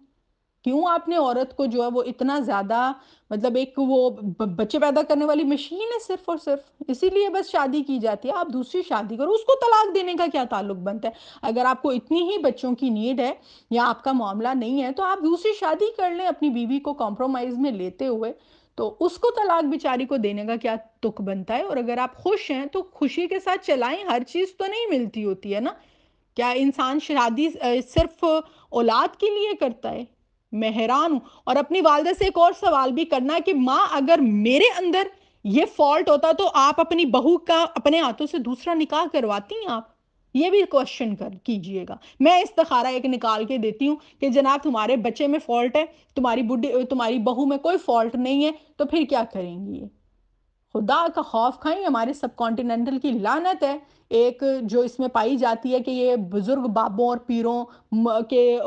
کیوں آپ نے عورت کو جو ہے وہ اتنا زیادہ مطلب ایک وہ بچے پیدا کرنے والی مشین ہے صرف اور صرف اسی لیے بس شادی کی جاتی ہے؟ آپ دوسری شادی کرو. اس کو طلاق دینے کا کیا تعلق بنتا ہے؟ اگر آپ کو اتنی ہی بچوں کی نیڈ ہے یا آپ کا معاملہ نہیں ہے تو آپ دوسری شادی کر لیں اپنی بیوی کو کمپرومائز میں لیتے ہوئے. تو اس کو طلاق بیچاری کو دینے کا کیا تک بنتا ہے؟ اور اگر آپ خوش ہیں تو خوشی کے ساتھ چلائیں. ہر چیز تو نہیں ملتی ہوتی ہے نا. کیا انسان شادی صرف اولاد کے لیے کرتا ہے؟ میں حیران ہوں. اور اپنی والدہ سے ایک اور سوال بھی کرنا کہ ماں اگر میرے اندر یہ فالٹ ہوتا تو آپ اپنی بہو کا اپنے ہاتھوں سے دوسرا نکاح کرواتی ہیں؟ آپ یہ بھی کوشچن کیجئے گا. میں استخارہ ایک نکال کے دیتی ہوں کہ جناب تمہارے بچے میں فالٹ ہے، تمہاری بہو میں کوئی فالٹ نہیں ہے، تو پھر کیا کریں گی؟ یہ خدا کا خوف کھائیں. ہمارے سب کانٹیننٹل کی لعنت ہے ایک جو اس میں پائی جاتی ہے کہ یہ بزرگ بابوں اور پیروں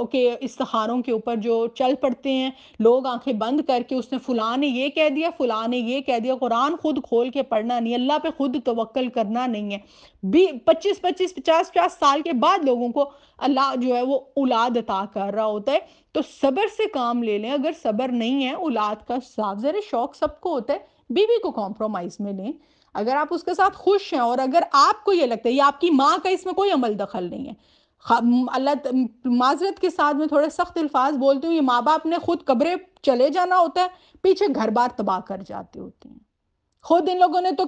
کے استخاروں کے اوپر جو چل پڑتے ہیں لوگ آنکھیں بند کر کے، اس نے فلاں نے یہ کہہ دیا، فلاں نے یہ کہہ دیا. قرآن خود کھول کے پڑھنا نہیں، اللہ پہ خود توکل کرنا نہیں ہے. 50 سال کے بعد لوگوں کو اللہ جو ہے وہ اولاد عطا کر رہا ہوتا ہے. تو صبر سے کام لے لیں. اگر صبر نہیں ہے، اولاد کا صاف ظاہر شوق سب کو ہوتا ہے، بیوی کو کمپرومائز میں لیں. اگر آپ اس کے ساتھ خوش ہیں اور اگر آپ کو یہ لگتا ہے یا آپ کی ماں کا اس میں کوئی عمل دخل نہیں ہے، اللہ معذرت کے ساتھ میں تھوڑے سخت الفاظ بولتی ہوں، یہ ماں باپ نے خود قبریں چلے جانا ہوتا ہے، پیچھے گھر بار تباہ کر جاتے ہوتے ہیں. خود ان لوگوں نے تو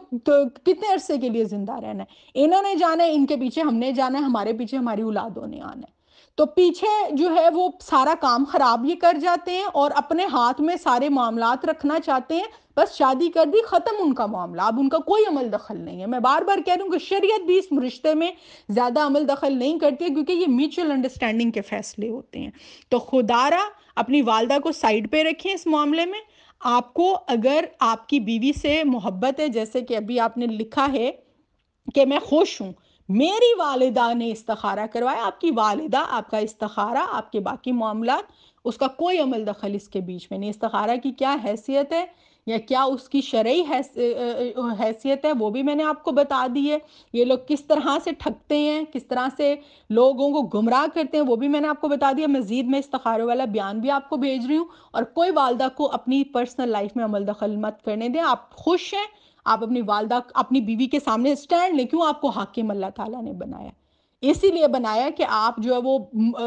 کتنے عرصے کے لیے زندہ رہنا ہے؟ انہوں نے جانا ہے، ان کے پیچھے ہم نے جانا ہے، ہمارے پیچھے ہماری اولادوں نے آنا ہے. تو پیچھے جو ہے وہ سارا کام خراب یہ کر جاتے ہیں اور اپنے ہاتھ میں سارے معاملات رکھنا چاہتے ہیں. بس شادی کر دی، ختم ان کا معاملہ، اب ان کا کوئی عمل دخل نہیں ہے. میں بار بار کہہ رہا ہوں کہ شریعت بھی اس رشتے میں زیادہ عمل دخل نہیں کرتی ہے کیونکہ یہ میوچل انڈرسٹینڈنگ کے فیصلے ہوتے ہیں. تو خدارا اپنی والدہ کو سائڈ پہ رکھیں اس معاملے میں. آپ کو اگر آپ کی بیوی سے محبت ہے، جیسے کہ ابھی آپ نے لکھا ہے کہ میں خوش ہوں، میری والدہ نے استخارہ کروایا، آپ کی والدہ، آپ کا استخارہ، آپ کے باقی معاملات، اس کا کوئی عمل دخل اس کے بیچ میں نہیں. استخارہ کی کیا حیثیت ہے یا کیا اس کی شرعی حیثیت ہے وہ بھی میں نے آپ کو بتا دی ہے. یہ لوگ کس طرح سے ٹھگتے ہیں، کس طرح سے لوگوں کو گمراہ کرتے ہیں وہ بھی میں نے آپ کو بتا دیا. مزید میں استخارے والا بیان بھی آپ کو بھیج رہی ہوں. اور کوئی والدہ کو اپنی پرسنل لائف میں عمل دخل مت کرنے دیں. آپ خوش ہیں، آپ اپنی والدہ اپنی بیوی کے سامنے سٹینڈ لیں. کیوں آپ کو حاکم اللہ تعالیٰ نے بنایا؟ اسی لیے بنایا کہ آپ جو ہے وہ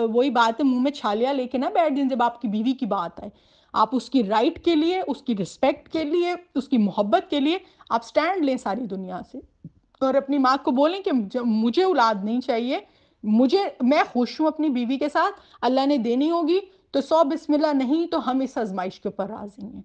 وہی بات ہے، منہ میں چھالیا لے کے نہ بیٹھ جائیں جب آپ کی بیوی کی بات آئے. آپ اس کی رائٹ کے لیے، اس کی رسپیکٹ کے لیے، اس کی محبت کے لیے آپ سٹینڈ لیں ساری دنیا سے. اور اپنی ماں کو بولیں کہ مجھے اولاد نہیں چاہیے، میں خوش ہوں اپنی بیوی کے ساتھ، اللہ نے دینی ہوگی تو 100 بسم اللہ، نہیں تو ہم اس آزمائش کے اوپر راضی ہیں.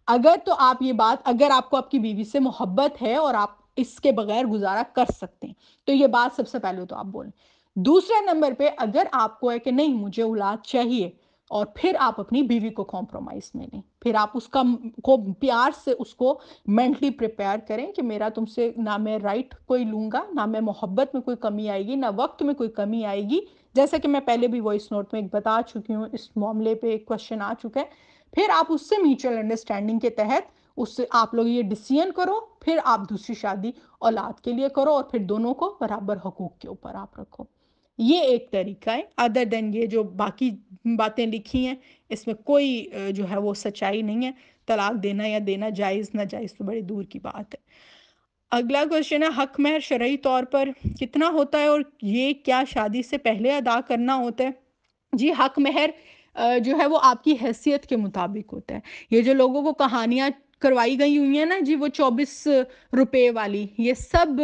اگر تو آپ یہ بات، اگر آپ کو آپ کی بیوی سے محبت ہے اور آپ اس کے بغیر گزارا کر سکتے ہیں تو یہ بات سب سے پہلے تو آپ بولیں. دوسرے نمبر پہ اگر آپ کو ہے کہ نہیں مجھے اولاد چاہیے، اور پھر آپ اپنی بیوی کو کمپرومائز میں لیں. پھر آپ اس کو پیار سے اس کو مینٹلی پریپیئر کریں کہ میرا تم سے نہ میں رائٹ کوئی لوں گا، نہ میں محبت میں کوئی کمی آئے گی، نہ وقت میں کوئی کمی آئے گی. جیسا کہ میں پہلے بھی وائس نوٹ میں ایک بتا چکی ہوں، اس معاملے پہ ایک کوشچن آ چکا ہے. پھر آپ اس سے میوچل انڈرسٹینڈنگ کے تحت اس سے آپ لوگ یہ ڈیسیژن کرو، پھر آپ دوسری شادی اولاد کے لیے کرو اور پھر دونوں کو برابر حقوق کے اوپر آپ رکھو. یہ ایک طریقہ ہے. ادر دین یہ جو باقی باتیں لکھی ہیں اس میں کوئی جو ہے وہ سچائی نہیں ہے. طلاق دینا یا دینا جائز نہ جائز تو بڑی دور کی بات ہے. اگلا کوشچن ہے، حق مہر شرعی طور پر کتنا ہوتا ہے اور یہ کیا شادی سے پہلے ادا کرنا ہوتا ہے؟ جی حق مہر جو ہے وہ آپ کی حیثیت کے مطابق ہوتا ہے. یہ جو لوگوں کو کہانیاں کروائی گئی ہوئی ہیں نا جی، وہ 24 روپے والی، یہ سب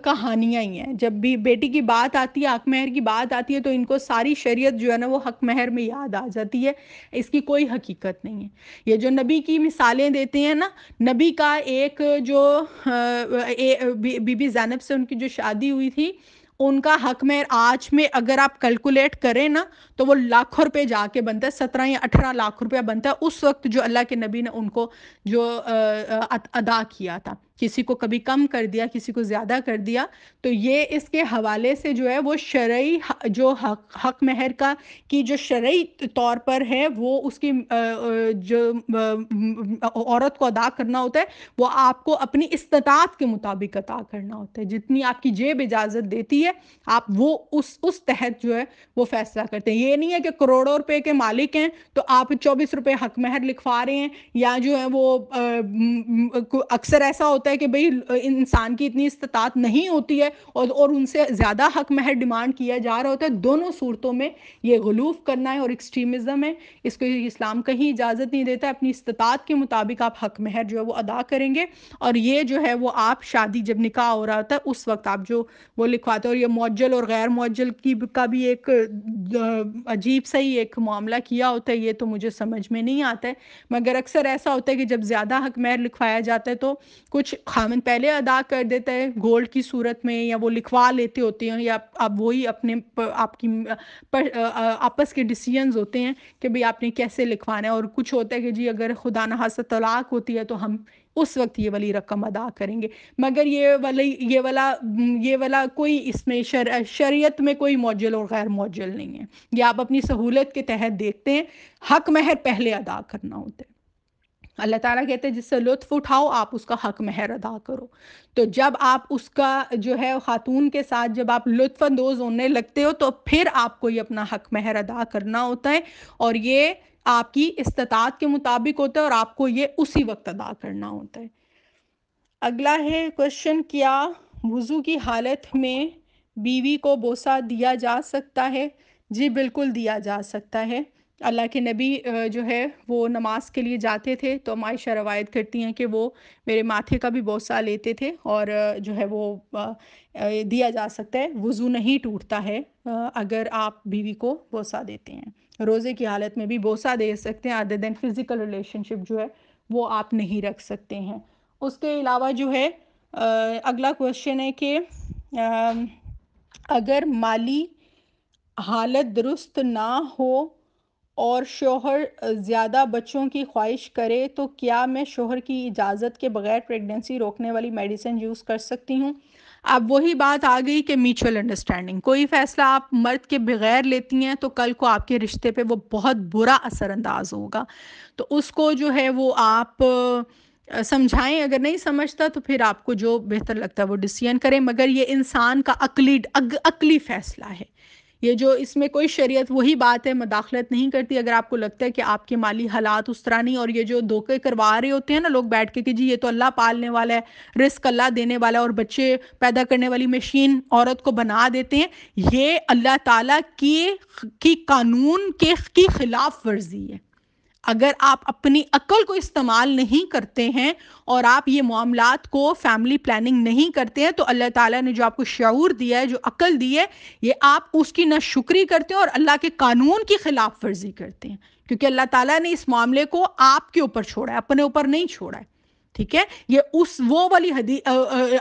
کہانیاں ہی ہیں. جب بھی بیٹی کی بات آتی ہے، حق مہر کی بات آتی ہے، تو ان کو ساری شریعت جو ہے نا وہ حق مہر میں یاد آ جاتی ہے. اس کی کوئی حقیقت نہیں ہے. یہ جو نبی کی مثالیں دیتے ہیں نا، نبی کا ایک جو بی بی زینب سے ان کی جو شادی ہوئی تھی، ان کا حق مہر آج میں اگر آپ کیلکولیٹ کریں نا تو وہ لاکھوں روپے جا کے بنتا ہے، 17 یا 18 لاکھ روپیہ بنتا ہے اس وقت جو اللہ کے نبی نے ان کو جو ادا کیا تھا. کسی کو کبھی کم کر دیا، کسی کو زیادہ کر دیا. تو یہ اس کے حوالے سے جو ہے وہ شرعی جو حق مہر کا کی جو شرعی طور پر ہے، وہ اس کی جو عورت کو ادا کرنا ہوتا ہے، وہ آپ کو اپنی استطاعت کے مطابق ادا کرنا ہوتا ہے. جتنی آپ کی جیب اجازت دیتی ہے، آپ وہ اس تحت جو ہے وہ فیصلہ کرتے ہیں. یہ نہیں ہے کہ کروڑوں روپے کے مالک ہیں تو آپ 24 روپے حق مہر لکھوا رہے ہیں، یا جو ہے وہ اکثر ایسا ہوتا ہے کہ بھئی انسان کی اتنی استطاعت نہیں ہوتی ہے اور ان سے زیادہ حق مہر ڈیمانڈ کیا جا رہا ہوتا ہے. دونوں صورتوں میں یہ غلوف کرنا ہے اور ایکسٹریمزم ہے. اس کو اسلام کہیں اجازت نہیں دیتا. اپنی استطاعت کے مطابق آپ حق مہر جو ہے وہ ادا کریں گے. اور یہ جو ہے وہ آپ شادی جب نکاح ہو رہا ہوتا ہے اس وقت آپ جو وہ لکھواتے ہیں. اور یہ معجل اور غیر معجل کا بھی ایک عجیب سا ہی ایک معاملہ کیا ہوتا ہے. یہ تو مجھے سمجھ میں نہیں آتا ہے، مگر اکثر ایسا ہوتا ہے کہ جب زیادہ حق مہر لکھوایا جاتا ہے تو کچھ خامن پہلے ادا کر دیتا ہے گولڈ کی صورت میں، یا وہ لکھوا لیتے ہوتے ہیں، یا اب وہی اپنے آپ کی آپس کے ڈیسیژنز ہوتے ہیں کہ بھئی آپ نے کیسے لکھوانا ہے. اور کچھ ہوتا ہے کہ جی اگر خدا نخواستہ طلاق ہوتی ہے تو ہم اس وقت یہ والی رقم ادا کریں گے. مگر یہ والا کوئی اس میں شریعت میں کوئی معجل اور غیر معجل نہیں ہے. یہ آپ اپنی سہولت کے تحت دیکھتے ہیں. حق مہر پہلے ادا کرنا ہوتا ہے. اللہ تعالیٰ کہتے ہیں جس سے لطف اٹھاؤ آپ اس کا حق مہر ادا کرو. تو جب آپ اس کا جو ہے خاتون کے ساتھ جب آپ لطف اندوز ہونے لگتے ہو تو پھر آپ کو یہ اپنا حق مہر ادا کرنا ہوتا ہے، اور یہ آپ کی استطاعت کے مطابق ہوتا ہے اور آپ کو یہ اسی وقت ادا کرنا ہوتا ہے. اگلا ہے کوشچن، کیا وضو کی حالت میں بیوی کو بوسہ دیا جا سکتا ہے؟ جی بالکل دیا جا سکتا ہے. اللہ کے نبی جو ہے وہ نماز کے لیے جاتے تھے تو عائشہ روایت کرتی ہیں کہ وہ میرے ماتھے کا بھی بوسہ لیتے تھے، اور جو ہے وہ دیا جا سکتا ہے. وضو نہیں ٹوٹتا ہے اگر آپ بیوی کو بوسہ دیتے ہیں. روزے کی حالت میں بھی بوسہ دے سکتے ہیں، ادر دین فزیکل ریلیشن شپ جو ہے وہ آپ نہیں رکھ سکتے ہیں. اس کے علاوہ جو ہے اگلا کوشچن ہے کہ اگر مالی حالت درست نہ ہو اور شوہر زیادہ بچوں کی خواہش کرے تو کیا میں شوہر کی اجازت کے بغیر پریگننسی روکنے والی میڈیسن یوز کر سکتی ہوں؟ اب وہی بات آ گئی کہ میوچل انڈرسٹینڈنگ. کوئی فیصلہ آپ مرد کے بغیر لیتی ہیں تو کل کو آپ کے رشتے پہ وہ بہت برا اثر انداز ہوگا. تو اس کو جو ہے وہ آپ سمجھائیں. اگر نہیں سمجھتا تو پھر آپ کو جو بہتر لگتا ہے وہ ڈیسیژن کریں. مگر یہ انسان کا عقلی فیصلہ ہے. یہ جو اس میں کوئی شریعت وہی بات ہے مداخلت نہیں کرتی. اگر آپ کو لگتا ہے کہ آپ کے مالی حالات اس طرح نہیں، اور یہ جو دھوکے کروا رہے ہوتے ہیں نا لوگ بیٹھ کے کہ جی یہ تو اللہ پالنے والا ہے، رزق اللہ دینے والا ہے، اور بچے پیدا کرنے والی مشین عورت کو بنا دیتے ہیں، یہ اللہ تعالیٰ کی قانون کی خلاف ورزی ہے. اگر آپ اپنی عقل کو استعمال نہیں کرتے ہیں اور آپ یہ معاملات کو فیملی پلاننگ نہیں کرتے ہیں تو اللہ تعالیٰ نے جو آپ کو شعور دیا ہے، جو عقل دی ہے، یہ آپ اس کی ناشکری کرتے ہیں اور اللہ کے قانون کی خلاف ورزی کرتے ہیں. کیونکہ اللہ تعالیٰ نے اس معاملے کو آپ کے اوپر چھوڑا ہے، اپنے اوپر نہیں چھوڑا ہے. ٹھیک ہے، یہ وہ والی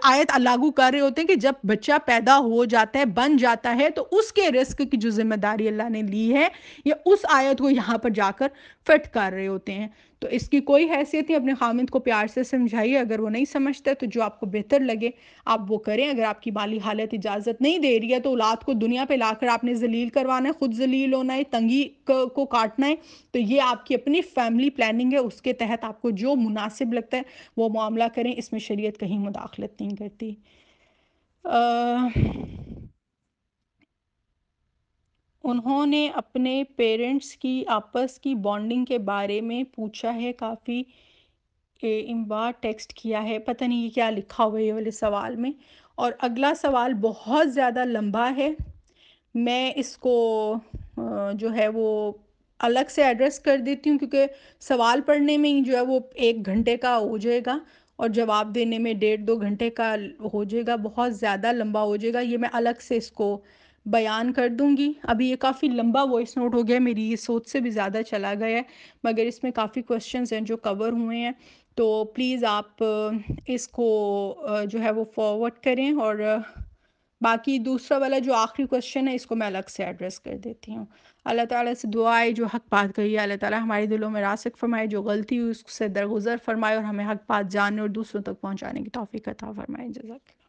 آیت لاگو کر رہے ہوتے ہیں کہ جب بچہ پیدا ہو جاتا ہے، بن جاتا ہے، تو اس کے رزق کی جو ذمہ داری اللہ نے لی ہے، یہ اس آیت کو یہاں پر جا کر فٹ کر رہے ہوتے ہیں. تو اس کی کوئی حیثیت نہیں. اپنے خامند کو پیار سے سمجھائیے. اگر وہ نہیں سمجھتا تو جو آپ کو بہتر لگے آپ وہ کریں. اگر آپ کی مالی حالت اجازت نہیں دے رہی ہے تو اولاد کو دنیا پہ لا کر آپ نے ذلیل کروانا ہے، خود ذلیل ہونا ہے، تنگی کو کاٹنا ہے. تو یہ آپ کی اپنی فیملی پلاننگ ہے، اس کے تحت آپ کو جو مناسب لگتا ہے وہ معاملہ کریں. اس میں شریعت کہیں مداخلت نہیں کرتی. انہوں نے اپنے پیرنٹس کی آپس کی بانڈنگ کے بارے میں پوچھا ہے. کافی بار ٹیکسٹ کیا ہے. پتہ نہیں یہ کیا لکھا ہوا ہے یہ والے سوال میں. اور اگلا سوال بہت زیادہ لمبا ہے. میں اس کو جو ہے وہ الگ سے ایڈریس کر دیتی ہوں، کیونکہ سوال پڑھنے میں ہی جو ہے وہ 1 گھنٹے کا ہو جائے گا، اور جواب دینے میں 1.5 2 گھنٹے کا ہو جائے گا، بہت زیادہ لمبا ہو جائے گا۔ یہ میں الگ سے اس کو بیان کر دوں گی۔ ابھی یہ کافی لمبا وائس نوٹ ہو گیا، میری یہ سوچ سے بھی زیادہ چلا گیا ہے، مگر اس میں کافی کوشچنز ہیں جو کور ہوئے ہیں، تو پلیز آپ اس کو جو ہے وہ فارورڈ کریں، اور باقی دوسرا والا جو آخری کوشچن ہے اس کو میں الگ سے ایڈریس کر دیتی ہوں۔ اللہ تعالیٰ سے دعا ہے جو حق بات کہی ہے اللہ تعالیٰ ہمارے دلوں میں راسخ فرمائے، جو غلطی ہوئی اس سے درگزر فرمائے، اور ہمیں حق بات جاننے اور دوسروں تک پہنچانے کی توفیق عطا فرمائے۔ جزاک اللہ۔